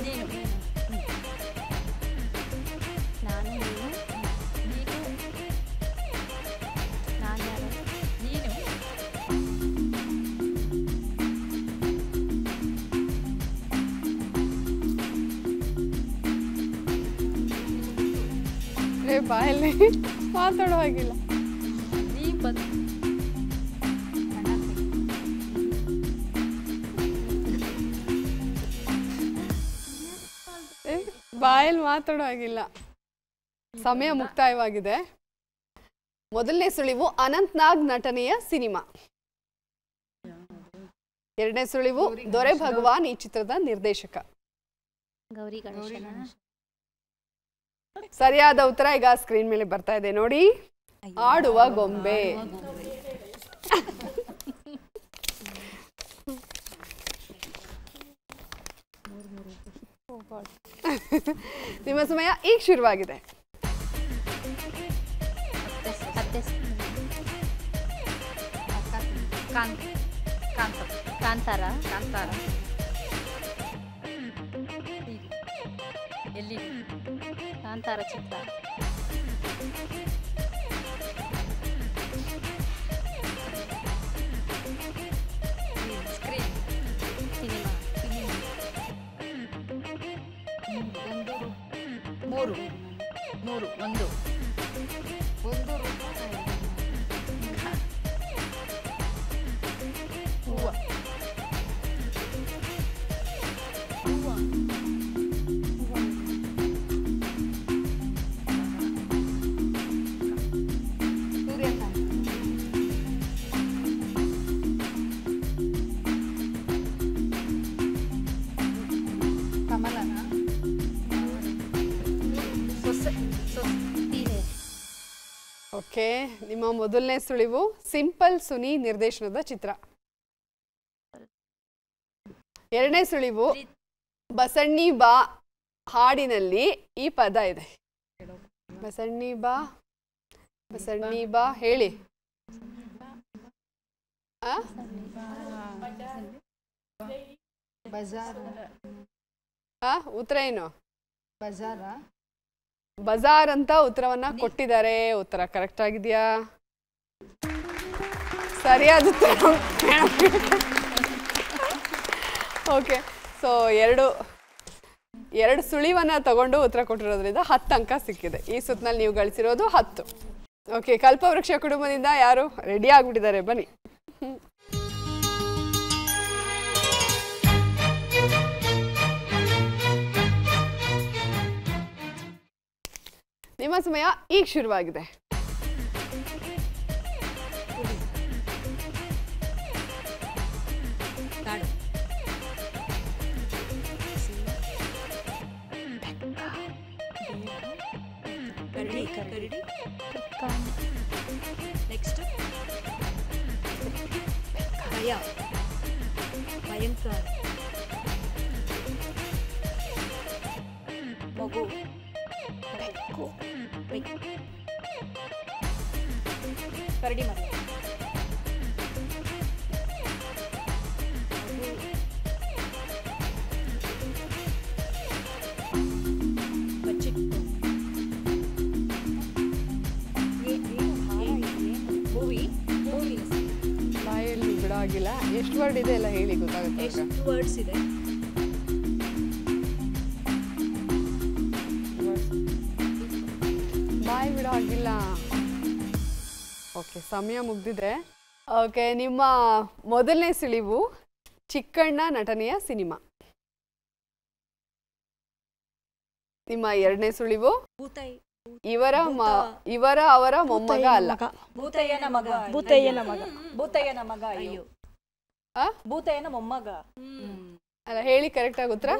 ನೀನು ನಾನು ನೀನು ನೀನು ನಾನು ಯಾರು? ನೀನು ಬಾಯಲ್ಲಿ ಮಾತಾಡೋ ಹಾಗಿಲ್ಲ. ನೀ ಬಂದು ಬಾಯಲ್ಲಿ ಮಾತಾಡೋ ಹಾಗಿಲ್ಲ. ಸಮಯ ಮುಕ್ತಾಯವಾಗಿದೆ. ಮೊದಲನೇ ಸುಳಿವು ಅನಂತ್ ನಾಗ್ ನಟನೆಯ ಸಿನಿಮಾ. 2ನೇ ಸುಳಿವು ದೊರೆ ಭಗವಾನ್ ಈ ಚಿತ್ರದ ನಿರ್ದೇಶಕ. ಗೌರಿ ಗಣೇಶನ. ಸರಿಯಾದ ಉತ್ತರ ಈಗ ಸ್ಕ್ರೀನ್ ಮೇಲೆ ಬರ್ತಾ ಇದೆ ನೋಡಿ. ಆಡುವ ಗೊಂಬೆ. ನಿಮ್ಮ ಸಮಯ ಈಗ ಶುರುವಾಗಿದೆ. ಕಾಂತಾರ. ಎಲ್ಲಿ ಕಾಂತಾರ ಚಿತ್ರ. ಮೂರು ಒಂದು ಹೂವ ಓಕೆ, ನಿಮ್ಮ ಮೊದಲನೇ ಸುಳಿವು ಸಿಂಪಲ್ ಸುನಿ ನಿರ್ದೇಶನದ ಚಿತ್ರ. ಎರಡನೇ ಸುಳಿವು ಬಸಣ್ಣಿ ಬಾ ಹಾಡಿನಲ್ಲಿ ಈ ಪದ ಇದೆ. ಬಸಣ್ಣಿ ಬಾ ಹೇಳಿ. ಉತ್ತರ ಏನು? ಬಜಾರ್ ಅಂತ ಉತ್ತರವನ್ನ ಕೊಟ್ಟಿದ್ದಾರೆ. ಉತ್ತರ ಕರೆಕ್ಟ್ ಆಗಿದೆಯಾ? ಸರಿಯಾದ ಉತ್ತರ. ಓಕೆ, ಸೊ ಎರಡು ಸುಳಿವನ್ನ ತಗೊಂಡು ಉತ್ತರ ಕೊಟ್ಟಿರೋದ್ರಿಂದ 10 ಅಂಕ ಸಿಕ್ಕಿದೆ. ಈ ಸುತ್ತಿನಲ್ಲಿ ನೀವು ಗಳಿಸಿರೋದು 10. ಓಕೆ, ಕಲ್ಪವೃಕ್ಷ ಕುಟುಂಬದಿಂದ ಯಾರು ರೆಡಿ ಆಗ್ಬಿಟ್ಟಿದ್ದಾರೆ? ಬನ್ನಿ. ನಿಮ್ಮ ಸಮಯ ಈಗ ಶುರುವಾಗಿದೆ. ನೆಕ್ಸ್ಟ್ ಭಯ, ಭಯಂಕರ, ಮಗು, ಕರಡಿ ಮರ, ಬಾಯಲ್ಲಿ ಬಿಡಾಗಿಲ್ಲ. ಎಷ್ಟು ವರ್ಡ್ ಇದೆ ಎಲ್ಲ ಹೇಳಿ, ಗೊತ್ತಾಗುತ್ತೆ. ಎಷ್ಟು ವರ್ಡ್ಸ್ ಇದೆ? ಬಾಯಿ ಬಿಡೋ ಆಗಿಲ್ಲ. ಓಕೆ, ಸಮಯ ಮುಗ್ದಿದೆ. ಓಕೆ, ನಿಮ್ಮ ಮೊದಲನೇ ಸುಳಿವು ಚಿಕ್ಕಣ್ಣ ನಟನೆಯ ಸಿನಿಮಾ. ನಿಮ್ಮ ಎರಡನೇ ಸುಳಿವು ಅವರ ಮೊಮ್ಮಗ ಅಲ್ಲ. ಭೂತಯ್ಯನ ಮಗ. ಅಯ್ಯೋ, ಭೂತಯ್ಯನ ಮೊಮ್ಮಗ ಅಲ್ಲ, ಹೇಳಿ ಕರೆಕ್ಟ್ ಆಗಿ ಉತ್ತರ.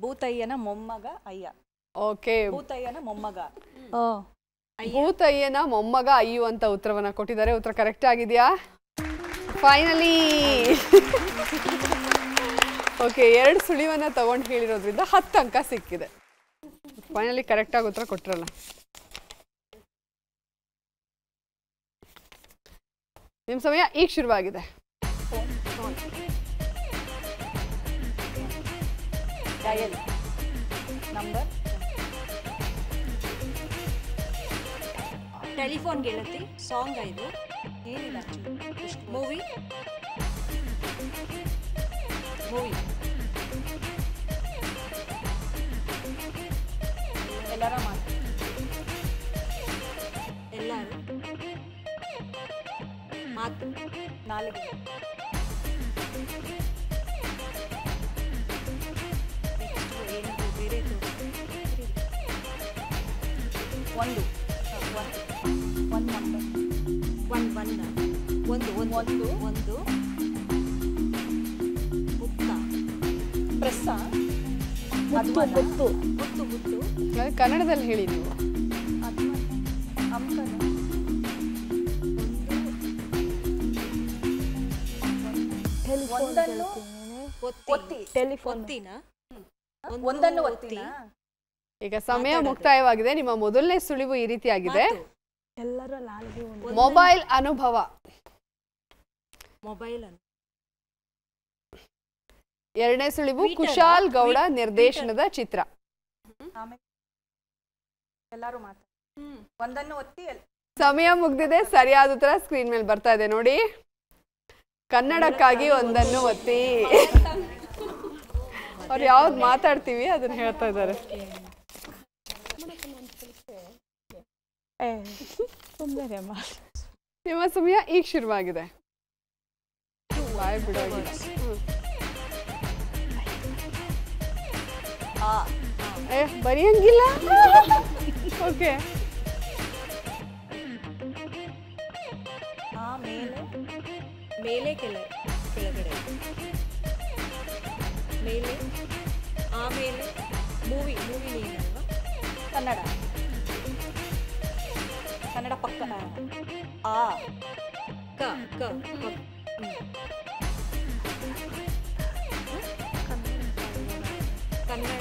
ಭೂತಯ್ಯನ ಮೊಮ್ಮಗ ಅಯ್ಯ. ಓಕೆ, ಭೂತಯ್ಯನ ಮೊಮ್ಮಗ. ಭೂತಯ್ಯನ ಮೊಮ್ಮಗ ಅಯ್ಯು ಅಂತ ಉತ್ತರವನ್ನ ಕೊಟ್ಟಿದ್ದಾರೆ. ಉತ್ತರ ಕರೆಕ್ಟ್ ಆಗಿದೆಯಾ? ಫೈನಲಿ. ಓಕೆ, 2 ಸುಳಿವನ್ನ ತಗೊಂಡು ಹೇಳಿರೋದ್ರಿಂದ 10 ಅಂಕ ಸಿಕ್ಕಿದೆ. ಫೈನಲಿ ಕರೆಕ್ಟ್ ಆಗಿ ಉತ್ತರ ಕೊಟ್ರಲ್ಲ. ನಿಮ್ಮ ಸಮಯ ಈಗ ಶುರುವಾಗಿದೆ. ನಂಬರ್, ಟೆಲಿಫೋನ್ ಗೆಳತಿ, ಸಾಂಗ್ ಇದು ಏನಿಲ್ಲ. ಮೂವಿ ಎಲ್ಲರ ಮಾತು, ಎಲ್ಲರೂ ಮಾತು, ನಾಲಿಗೆ, ಏನಾದರೂ ಬೇರೆ ಒಂದು ನಂಬರ್, ಒಂದು ಮುತ್ತ, ಪ್ರೆಸ್ಸ, ಮುತ್ತು, ಕನ್ನಡದಲ್ಲಿ ಹೇಳಿ ನೀವು. ಒಂದನ್ನು ಒತ್ತಿ. ಈಗ ಸಮಯ ಮುಕ್ತಾಯವಾಗಿದೆ. ನಿಮ್ಮ ಮೊದಲನೇ ಸುಳಿವು ಈ ರೀತಿಯಾಗಿದೆ. ಮೊಬೈಲ್ ಅನುಭವ. ಎರಡನೇ ಸುಳಿವು ಕುಶಾಲ್ ಗೌಡ ನಿರ್ದೇಶನದ ಚಿತ್ರ. ಎಲ್ಲರೂ ಮಾತಾಡಿ ಒಂದನ್ನು ಒತ್ತಿ ಸಮಯ ಮುಗ್ದಿದೆ. ಸರಿಯಾದ ಉತ್ತರ ಸ್ಕ್ರೀನ್ ಮೇಲೆ ಬರ್ತಾ ಇದೆ ನೋಡಿ. ಕನ್ನಡಕ್ಕಾಗಿ ಒಂದನ್ನು ಒತ್ತಿ. ಅವ್ರು ಯಾವ್ದು ಮಾತಾಡ್ತೀವಿ ಅದನ್ನ ಹೇಳ್ತಾ ಇದ್ದಾರೆ. ನಿಮ್ಮ ಸಮಯ ಈಗ ಶುರುವಾಗಿದೆ. ಬಾಯ್ ಬಿಡೋಗಿಲ್ಲ. ಬರೆಯಂಗಿಲ್ಲ. ಓಕೆ. ಮೇಲೆ ಕೆಳಗಡೆ ಮೇಲೆ ಆಮೇಲೆ ಮೂವಿ ಏನಲ್ವಾ? ಕನ್ನಡ ಪಕ್ಕ ಆ ಕ ಕ ಕನ್ನಡ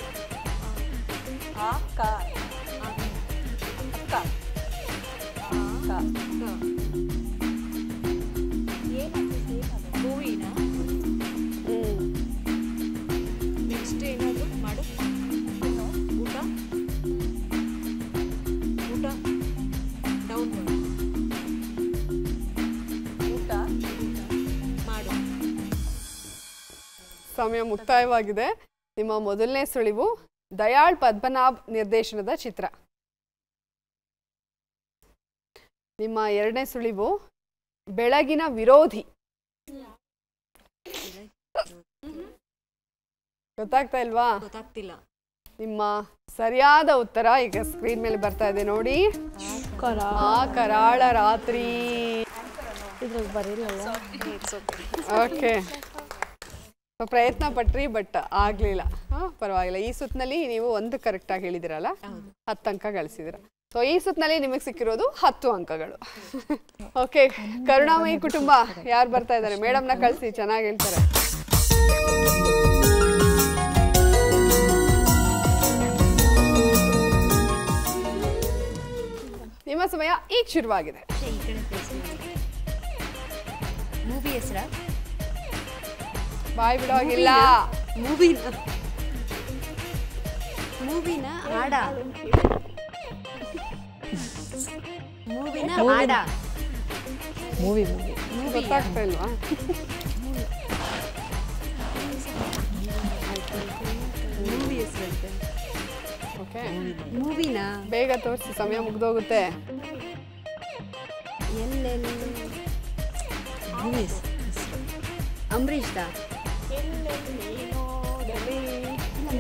ಆ ಕ ಅಕ್ಕ ಮೂವಿನ ನೆಕ್ಸ್ಟ್ ಏನಾದ್ರು ಮಾಡು. ಊಟ ಡೌನ್ ಮಾಡು. ಊಟ ಮಾಡು. ಸಮಯ ಮುಕ್ತಾಯವಾಗಿದೆ. ನಿಮ್ಮ ಮೊದಲನೇ ಸುಳಿವು ದಯಾಳ್ ಪದ್ಮನಾಭ್ ನಿರ್ದೇಶನದ ಚಿತ್ರ. ನಿಮ್ಮ ಎರಡನೇ ಸುಳಿವು ಬೆಳಗಿನ ವಿರೋಧಿ. ಗೊತ್ತಾಗ್ತಾ ಇಲ್ವಾ? ಗೊತ್ತಾಗ್ತಿಲ್ಲ. ನಿಮ್ಮ ಸರಿಯಾದ ಉತ್ತರ ಈಗ ಸ್ಕ್ರೀನ್ ಮೇಲೆ ಬರ್ತಾ ಇದೆ ನೋಡಿ. ಆ ಕರಾಳ ರಾತ್ರಿ. ಓಕೆ, ಪ್ರಯತ್ನ ಪಟ್ರಿ ಬಟ್ ಆಗ್ಲಿಲ್ಲ. ಪರವಾಗಿಲ್ಲ. ಈ ಸುತ್ತಿನಲ್ಲಿ ನೀವು ಒಂದು ಕರೆಕ್ಟ್ ಆಗಿ ಹೇಳಿದಿರಲ್ಲ, 10 ಅಂಕ ಗಳಿಸಿದಿರ. ಸೊ ಈ ಸುತ್ತಿನಲ್ಲಿ ನಿಮಗೆ ಸಿಕ್ಕಿರೋದು 10 ಅಂಕಗಳು. ಓಕೆ, ಕರುಣಾಮಯಿ ಕುಟುಂಬ ಯಾರು ಬರ್ತಾ ಇದ್ದಾರೆ? ಮೇಡಮ್ನ ಕಳಿಸಿ, ಚೆನ್ನಾಗಿ ಹೇಳ್ತಾರೆ. ನಿಮ್ಮ ಸಮಯ ಈಗ ಶುರುವಾಗಿದೆ. ಮೂವಿ ಹೆಸರ? ಬಾಯ್ ಬಿಡೋಗಿಲ್ಲ. ಮೂವಿನ ಹಾಡ? ಮೂವಿನ ಹಾಡ? ಮೂವಿ ಗೊತ್ತಾಗ್ತಾ ಇಲ್ವಾ? ಮೂವಿ ಹೆಸರಂತೆ. ಓಕೆ, ಮೂವಿನ ಬೇಗ ತೋರಿಸಿ, ಸಮಯ ಮುಗ್ದೋಗುತ್ತೆ. ಎಲ್ಲೆಲ್ಲಿ ಅಂಬರೀಷ್ ದಾ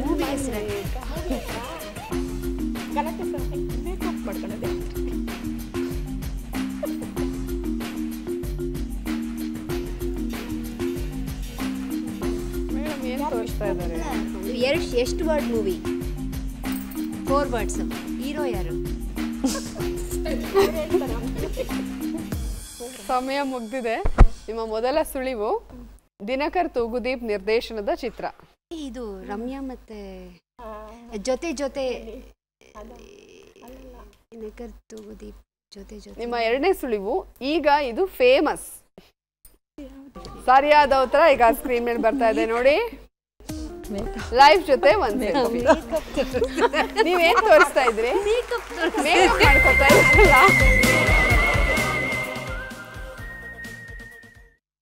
ಮೂವಿ ಹೆಸರ? ಮೇಡಮ್ ಏನು ತೋರಿಸ್ತಾ ಇದ್ದಾರೆ? ಎಷ್ಟು ವರ್ಡ್ ಮೂವಿ? 4 ವರ್ಡ್ಸ್. ಹೀರೋ ಯಾರು? ಸಮಯ ಮುಗ್ದಿದೆ. ನಿಮ್ಮ ಮೊದಲ ಸುಳಿವು ದಿನಕರ್ ತೂಗುದೀಪ್ ನಿರ್ದೇಶನದ ಚಿತ್ರ. ಇದು ರಮ್ಯಾ ಮತ್ತೆ ಜೊತೆ ಜೊತೆ ದಿನಕರ್ ತೂಗುದೀಪ್ ಜೊತೆ ಜೊತೆ. ನಿಮ್ಮ ಎರಡನೇ ಸುಳಿವು ಈಗ ಇದು ಫೇಮಸ್. ಸರಿಯಾದ ಉತ್ತರ ಈಗ ಸ್ಕ್ರೀನ್ ಮೇಲೆ ಬರ್ತಾ ಇದೆ ನೋಡಿ. ಲೈಫ್ ಜೊತೆ ಒಂದು ನೀವೇನ್ ತೋರಿಸ್ತಾ ಇದ್ರಿ? ಮೇಕಪ್ ಮಾಡ್ಕೊತಾ ಇದ್ರಲ್ಲ.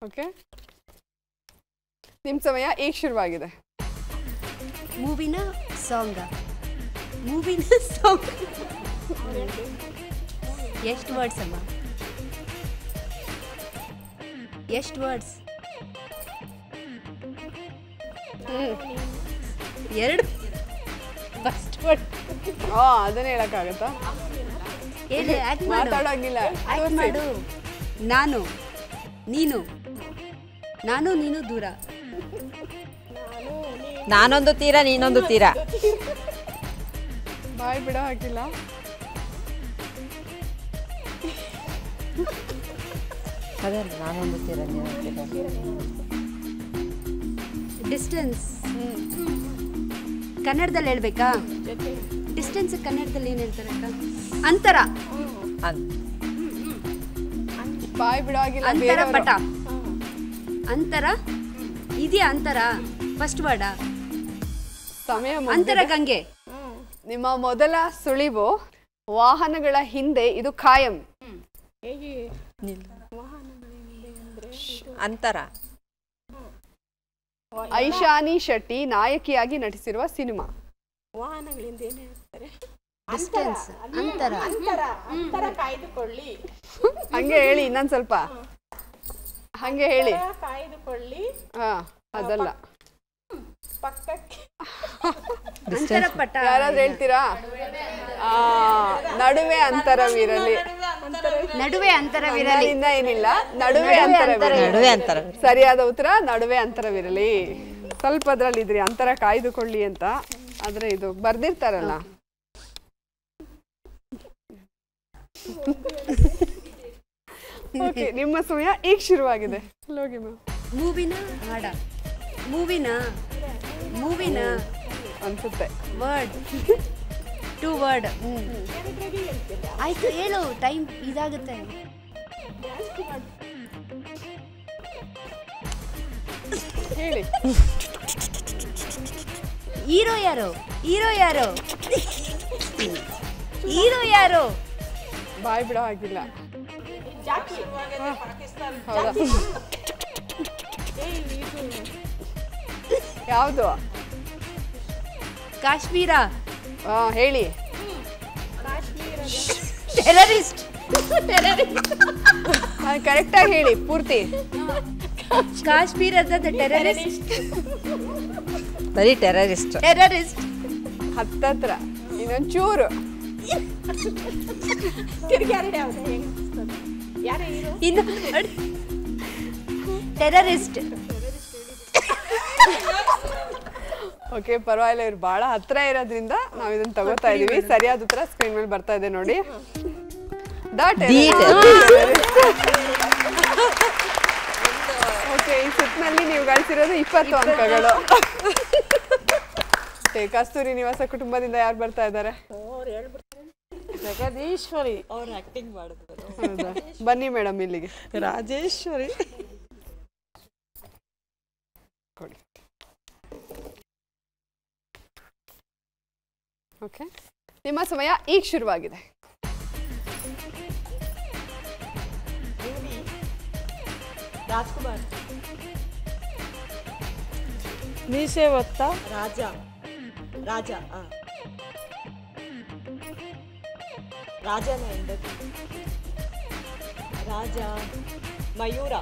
ಓಕೆ, ನಿಮ್ ಸಮಯ ಈಗ ಶುರುವಾಗಿದೆ. ಮೂವಿನ ಸಾಂಗ್? ಮೂವಿನ ಸಾಂಗ್ ಎಷ್ಟು ವರ್ಡ್ಸ್ ಅಮ್ಮ? ಎಷ್ಟು ವರ್ಡ್ಸ್? 2 first word. ಅದನ್ನ ಹೇಳಕ್ಕಾಗತ್ತಾ? ಮಾತಾಡೋಂಗಿಲ್ಲ. ಮಾಡು. ನಾನು ನೀನು, ನಾನು ನೀನು ದೂರ. ನಾನೊಂದು ತೀರ ನೀನೊಂದು ತೀರ. ಬಾಯ್ ಬಿಡ ಹಾಕಿಲ್ಲ. ಅದೇ ನಾನೊಂದು ತೀರ ಡಿಸ್ಟೆನ್ಸ್ ಕನ್ನಡದಲ್ಲಿ ಹೇಳ್ಬೇಕಾ? ಡಿಸ್ಟೆನ್ಸ್ ಕನ್ನಡದಲ್ಲಿ ಏನು ಹೇಳ್ತಾರೆ ಅಕ್ಕ? ಅಂತರ. ಬಾಯ್ ಬಿಡ ಹಾಕಿಲ್ಲ. ಅಂತರ ಪಟ. ಅಂತರ ಇದೆಯಾ? ಅಂತರ ಫಸ್ಟ್ ವರ್ಡ. ಸಮಯ ಅಂತರ ಗಂಗೆ. ನಿಮ್ಮ ಮೊದಲ ಸುಳಿವು ವಾಹನಗಳ ಹಿಂದೆ ಇದು ಖಾಯಂ. ಅಂತರ. ಐಶಾನಿ ಶೆಟ್ಟಿ ನಾಯಕಿಯಾಗಿ ನಟಿಸಿರುವ ಸಿನಿಮಾ. ವಾಹನಗಳಿಂದ ಏನ್ ಹೇಳ್ತಾರೆ? ಡಿಸ್ಟೆನ್ಸ್, ಅಂತರ. ಅಂತರ ಕಾಯ್ದುಕೊಳ್ಳಿ. ಹಂಗೆ ಹೇಳಿ ಇನ್ನೊಂದ್ ಸ್ವಲ್ಪ, ಹಂಗೆ ಹೇಳಿ. ಕಾಯ್ದುಕೊಳ್ಳಿ. ಹಾ, ಅದಲ್ಲ. ಪಕ್ಕಕ್ಕೆ ಯಾರಾದ್ರೂ ಹೇಳ್ತೀರಾ? ನಡುವೆ ಅಂತರವಿರಲಿ. ನಡುವೆ ಅಂತರವಿರಲಿ. ಏನಿಲ್ಲ, ನಡುವೆ ಅಂತರವಿರಲಿ. ನಡುವೆ ಅಂತರ. ಸರಿಯಾದ ಉತ್ತರ ನಡುವೆ ಅಂತರವಿರಲಿ. ಸ್ವಲ್ಪ ಅದ್ರಲ್ಲಿ ಇದ್ರಿ ಅಂತರ ಕಾಯ್ದುಕೊಳ್ಳಿ ಅಂತ, ಆದ್ರೆ ಇದು ಬರ್ದಿರ್ತಾರಲ್ಲ. ಓಕೆ, ನಿಮ್ಮ ಸಮಯ ಈಗ ಶುರುವಾಗಿದೆ. ಹೋಗಿ ಮ್ಯಾಮ್. ಮೂವಿನ ಹಾಡ, ಮೂವಿನ ಅನ್ಸುತ್ತೆ. Word, 2 word. ಆಯ್ತು ಹೇಳು, ಟೈಮ್ ಇದಾಗುತ್ತೆ. ಹೇಳಿ. ಹೀರೋ ಯಾರು? ಹೀರೋ ಯಾರು? ಹೀರೋ ಯಾರು? ಬಾಯ್ ಬಿಡೋ ಆಗಿಲ್ಲ. ಹೌದಾ? ಯಾವುದು? ಕಾಶ್ಮೀರ. ಹೇಳಿ. ಟೆರರಿಸ್ಟ್. ಕರೆಕ್ಟಾಗಿ ಹೇಳಿ ಪೂರ್ತಿ. ಕಾಶ್ಮೀರದ ಟೆರರಿಸ್ಟ್. ಬರೀ ಟೆರರಿಸ್ಟ್. ಟೆರರಿಸ್ಟ್. ಹತ್ತತ್ರ ಇನ್ನೊಂಚೂರು. ಇನ್ನು ಟೆರರಿಸ್ಟ್. ಓಕೆ, ಪರವಾಗಿಲ್ಲ. ಇವ್ರು ಬಹಳ ಹತ್ರ ಇರೋದ್ರಿಂದ ನಾವು ಇದನ್ನ ತಗೋತಾ ಇದೀವಿ. ಸರಿಯಾದ ಉತ್ತರ ಸ್ಕ್ರೀನ್ ಮೇಲೆ ಬರ್ತಾ ಇದೆ ನೋಡಿ. ಓಕೆ, ಈ ಸುತ್ತಿನಲ್ಲಿ ನೀವು ಗಳಿಸಿರೋದು 20 ಅಂಕಗಳು. ಕಸ್ತೂರಿ ನಿವಾಸ ಕುಟುಂಬದಿಂದ ಯಾರು ಬರ್ತಾ ಇದ್ದಾರೆ? ಜಗದೀಶ್ವರಿ. ಅವ್ರು ಆಕ್ಟಿಂಗ್ ಮಾಡಿದ್ರು. ಹೌದಾ? ಬನ್ನಿ ಮೇಡಮ್ ಇಲ್ಲಿಗೆ. ರಾಜೇಶ್ವರಿ. ಕೊಡಿ. ಓಕೆ, ನಿಮ್ಮ ಸಮಯ ಈಗ ಶುರುವಾಗಿದೆ. ರಾಜ್ಕುಮಾರ್. ಮೀಸೆ ಒತ್ತ. ರಾಜ. ರಾಜನ ಹೆಂಡತಿ. ರಾಜ. ಮಯೂರ.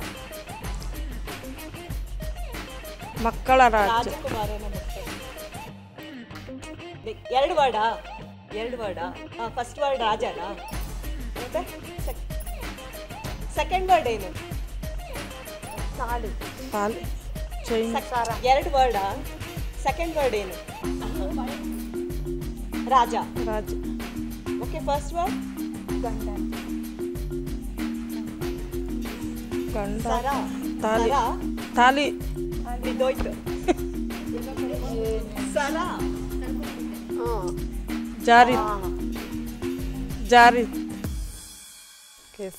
ಮಕ್ಕಳ ರಾಜ. ರಾಜಕುಮಾರನ ಮಕ್ಕಳು. 2 ವರ್ಡಾ? 2 ವರ್ಡಾ? First word ರಾಜನಾ? ಮತ್ತೆ ಸೆಕೆಂಡ್ ವರ್ಡ್ ಏನು? ತಾಳಿ. 2 ವರ್ಡಾ? ಸೆಕೆಂಡ್ ವರ್ಡ್ ಏನು? ರಾಜ. ಓಕೆ, ಫಸ್ಟ್ ವರ್ಡ್ ಗಂಡ. ಸರ. ತಾಲಿ. ತಾಲಿ. ಬಿದ್ದೋಯ್ತು. ಸರ. ಜಾರಿ.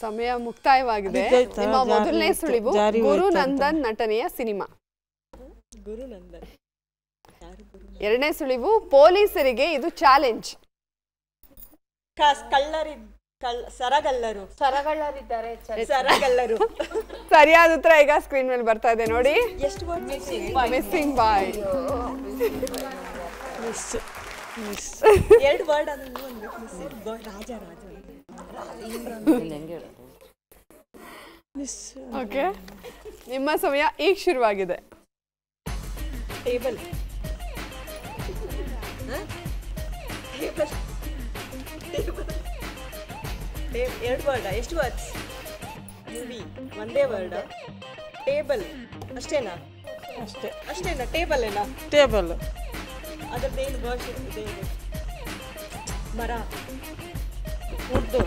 ಸಮಯ ಮುಕ್ತಾಯವಾಗಿದೆ. ನಿಮ್ಮ ಮೊದಲನೇ ಸುಳಿವು ಗುರುನಂದನ್ ನಟನೆಯ ಸಿನಿಮಾ. ಗುರುನಂದನ್. ಎರಡನೇ ಸುಳಿವು ಪೊಲೀಸರಿಗೆ ಇದು ಚಾಲೆಂಜ್. ಸರಗಲ್ಲರು. ಸರಗಳ್ಳರಿದ್ದಾರೆ. ಸರಗಲ್ಲರು. ಸರಿಯಾದ ಉತ್ತರ ಈಗ ಸ್ಕ್ರೀನ್ ಮೇಲೆ ಬರ್ತಾ ಇದೆ ನೋಡಿ. ಎಷ್ಟು ವರ್ಡ್? ಮಿಸ್ಸಿಂಗ್ ಬಾಯ್. 2 ವರ್ಡ್ ಅದನ್ನು ರಾಜ. ಓಕೆ, ನಿಮ್ಮ ಸಮಯ ಈಗ ಶುರುವಾಗಿದೆ. ಟೇಬಲ್. 2 ವರ್ಡ್. ಎಷ್ಟು ವರ್ಡ್ಸ್? ಮೂವಿ ಒಂದೇ ವರ್ಡ್. ಟೇಬಲ್ ಅಷ್ಟೇನಾ? ಅಷ್ಟೇನಾ? ಟೇಬಲ್ ಏನಾ? ಟೇಬಲ್. ಅದರದ್ದೇನು ಭಾಷೆ ಇದೆ? ಮರ. ಉರ್ದು.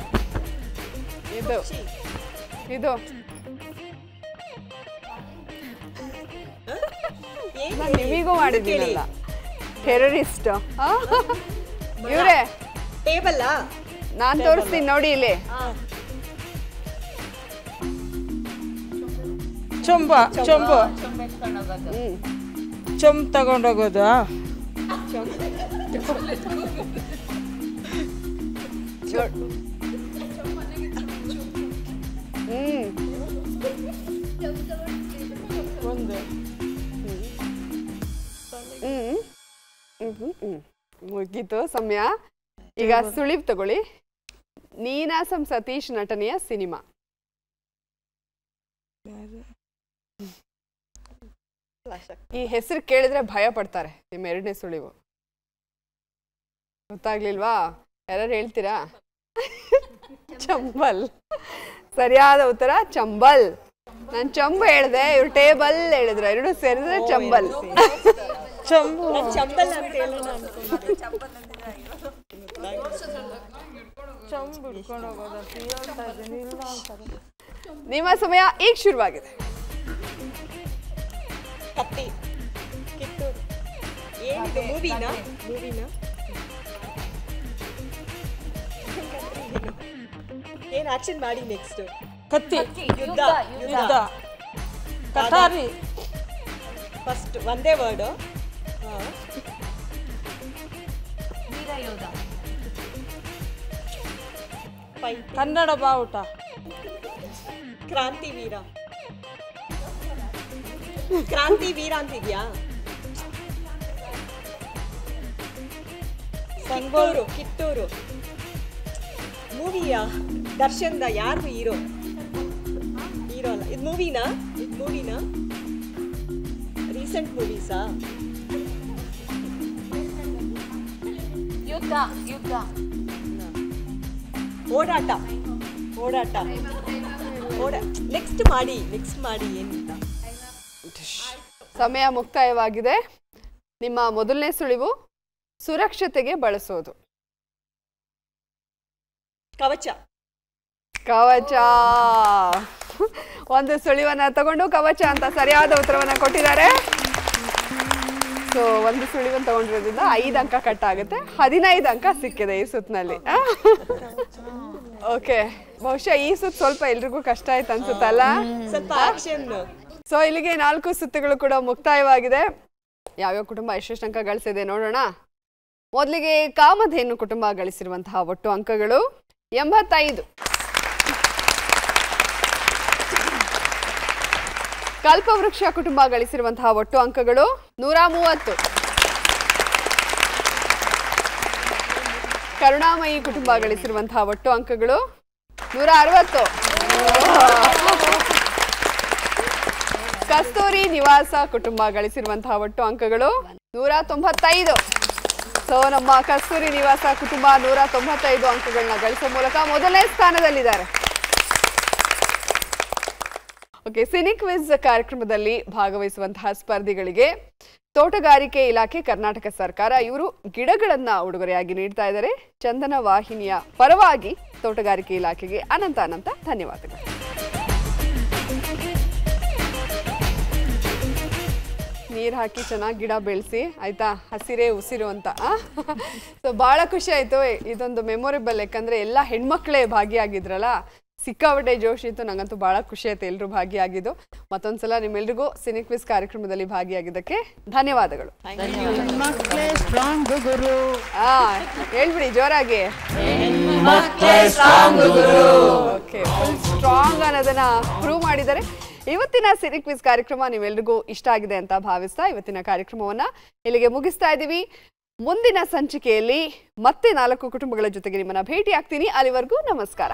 ಇದು ನಿಮಗೂ ಮಾಡಿದ್ದೀನಲ್ಲ. ಟೆರರಿಸ್ಟ್. ಇವ್ರೆ ಟೇಬಲ್ ನಾನ್ ತೋರಿಸ್ತೀನಿ ನೋಡಿ ಇಲ್ಲಿ. ಚೊಂಬು. ಚೊಂಬು ತಗೊಂಡೋಗೋದು. ಮುಗೀತು ಸಮಯ. ಈಗ ಸುಳಿವು ತಗೊಳ್ಳಿ. ನೀನಾಸಂ ಸತೀಶ್ ನಟನೆಯ ಸಿನಿಮಾ. ಈ ಹೆಸರು ಕೇಳಿದ್ರೆ ಭಯ ಪಡ್ತಾರೆ. ನಿಮ್ಮ ಎರಡನೇ ಸುಳಿವು ಗೊತ್ತಾಗ್ಲಿಲ್ವಾ? ಯಾರು ಹೇಳ್ತೀರಾ? ಚಂಬಲ್. ಸರಿಯಾದ ಉತ್ತರ ಚಂಬಲ್. ನಾನು ಚಂಬು ಹೇಳಿದೆ, ಇವ್ರು ಟೇಬಲ್ ಹೇಳಿದ್ರು. ಎರಡು ಸೇರಿದ್ರೆ ಚಂಬಲ್. ನಿಮ್ಮ ಸಮಯ ಈಗ ಶುರುವಾಗಿದೆ. ಕತ್ತಿ, ಕಿತ್ತೂರು, ಏನಿದೆ ಮೂವಿನ ಏನ್ ಆಕ್ಷನ್ ಮಾಡಿ ನೆಕ್ಸ್ಟ್? ಕತ್ತಿ, ಯುದ್ಧ, ಕಟಾರಿ. ಫಸ್ಟ್ ಒಂದೇ ವರ್ಡ್. ಕನ್ನಡ ಬಾವುಟ. ಕ್ರಾಂತಿ ವೀರ ಅಂತಿದ್ಯಾ? ಕಿತ್ತೂರು ಮೂವಿಯಾ? ದರ್ಶನ್ದ ಯಾರು ಹೀರೋ ಅಲ್ಲ. ಇದು ಮೂವಿನಾ? ರೀಸೆಂಟ್ ಮೂವೀಸಾ? ಯುದ್ಧ ಓಡಾಟ ನೆಕ್ಸ್ಟ್ ಮಾಡಿ ಏನಿಲ್ಲ. ಸಮಯ ಮುಕ್ತಾಯವಾಗಿದೆ. ನಿಮ್ಮ ಮೊದಲನೇ ಸುಳಿವು ಸುರಕ್ಷತೆಗೆ ಬಳಸೋದು. ಕವಚ. ಒಂದು ಸುಳಿವನ್ನ ತಗೊಂಡು ಕವಚ ಅಂತ ಸರಿಯಾದ ಉತ್ತರವನ್ನ ಕೊಟ್ಟಿದ್ದಾರೆ. ಸೊ ಒಂದು ಸುಳಿವನ್ನ ತಗೊಂಡಿರೋದ್ರಿಂದ 5 ಅಂಕ ಕಟ್ ಆಗುತ್ತೆ. 15 ಅಂಕ ಸಿಕ್ಕಿದೆ ಈ ಸುತ್ತಿನಲ್ಲಿ. ಓಕೆ, ಬಹುಶಃ ಈ ಸುತ್ತು ಸ್ವಲ್ಪ ಎಲ್ರಿಗೂ ಕಷ್ಟ ಆಯ್ತು ಅನ್ಸುತ್ತಲ್ಲ. ಸೊ ಇಲ್ಲಿಗೆ 4 ಸುತ್ತುಗಳು ಕೂಡ ಮುಕ್ತಾಯವಾಗಿದೆ. ಯಾವ್ಯಾವ ಕುಟುಂಬ ಎಷ್ಟೆಷ್ಟು ಅಂಕ ಗಳಿಸಿದೆ ನೋಡೋಣ. ಮೊದಲಿಗೆ ಕಾಮಧೇನು ಕುಟುಂಬ ಗಳಿಸಿರುವಂತಹ ಒಟ್ಟು ಅಂಕಗಳು 85. ಕಲ್ಪವೃಕ್ಷ ಕುಟುಂಬ ಗಳಿಸಿರುವಂತಹ ಒಟ್ಟು ಅಂಕಗಳು 130. ಕರುಣಾಮಯಿ ಕುಟುಂಬ ಗಳಿಸಿರುವಂತಹ ಒಟ್ಟು ಅಂಕಗಳು 160. ಕಸ್ತೂರಿ ನಿವಾಸ ಕುಟುಂಬ ಗಳಿಸಿರುವಂತಹ ಒಟ್ಟು ಅಂಕಗಳು 195. ಸೊ ನಮ್ಮ ಕಸ್ತೂರಿ ನಿವಾಸ ಕುಟುಂಬ 195 ಅಂಕಗಳನ್ನ ಗಳಿಸುವ ಮೂಲಕ ಮೊದಲನೇ ಸ್ಥಾನದಲ್ಲಿದ್ದಾರೆ. ಓಕೆ, ಸಿನಿ ಕ್ವಿಜ್ ಕಾರ್ಯಕ್ರಮದಲ್ಲಿ ಭಾಗವಹಿಸುವಂತಹ ಸ್ಪರ್ಧಿಗಳಿಗೆ ತೋಟಗಾರಿಕೆ ಇಲಾಖೆ ಕರ್ನಾಟಕ ಸರ್ಕಾರ ಇವರು ಗಿಡಗಳನ್ನ ಉಡುಗೊರೆಯಾಗಿ ನೀಡ್ತಾ ಇದ್ದಾರೆ. ಚಂದನ ವಾಹಿನಿಯ ಪರವಾಗಿ ತೋಟಗಾರಿಕೆ ಇಲಾಖೆಗೆ ಅನಂತ ಧನ್ಯವಾದಗಳು. ನೀರು ಹಾಕಿ ಚೆನ್ನಾಗಿ ಗಿಡ ಬೆಳೆಸಿ ಆಯ್ತಾ, ಹಸಿರೇ ಉಸಿರು ಅಂತ. ಸೊ ಭಾಳ ಖುಷಿ ಆಯಿತು. ಇದೊಂದು ಮೆಮೊರೇಬಲ್, ಯಾಕಂದರೆ ಎಲ್ಲ ಹೆಣ್ಮಕ್ಳೇ ಭಾಗಿಯಾಗಿದ್ರಲ್ಲ, ಸಿಕ್ಕಾಪಟ್ಟೆ ಜೋಶ್ ಇತ್ತು. ನಂಗಂತೂ ಭಾಳ ಖುಷಿ ಆಯ್ತು ಎಲ್ಲರೂ ಭಾಗಿಯಾಗಿದ್ದು. ಮತ್ತೊಂದ್ಸಲ ನಿಮ್ಮೆಲ್ರಿಗೂ ಸಿನಿ ಕ್ವಿಜ್ ಕಾರ್ಯಕ್ರಮದಲ್ಲಿ ಭಾಗಿಯಾಗಿದ್ದಕ್ಕೆ ಧನ್ಯವಾದಗಳು. ಹೇಳ್ಬಿಡಿ ಜೋರಾಗಿ. ಓಕೆ, ಫುಲ್ ಸ್ಟ್ರಾಂಗ್ ಅನ್ನೋದನ್ನ ಪ್ರೂವ್ ಮಾಡಿದ್ದಾರೆ. ಇವತ್ತಿನ ಸಿನಿ ಕ್ವಿಜ್ ಕಾರ್ಯಕ್ರಮ ನೀವೆಲ್ರಿಗೂ ಇಷ್ಟ ಆಗಿದೆ ಅಂತ ಭಾವಿಸ್ತಾ ಇವತ್ತಿನ ಕಾರ್ಯಕ್ರಮವನ್ನ ಇಲ್ಲಿಗೆ ಮುಗಿಸ್ತಾ ಇದ್ದೀವಿ. ಮುಂದಿನ ಸಂಚಿಕೆಯಲ್ಲಿ ಮತ್ತೆ 4 ಕುಟುಂಬಗಳ ಜೊತೆಗೆ ನಿಮ್ಮನ್ನ ಭೇಟಿ ಆಗ್ತೀನಿ. ಅಲ್ಲಿವರೆಗೂ ನಮಸ್ಕಾರ.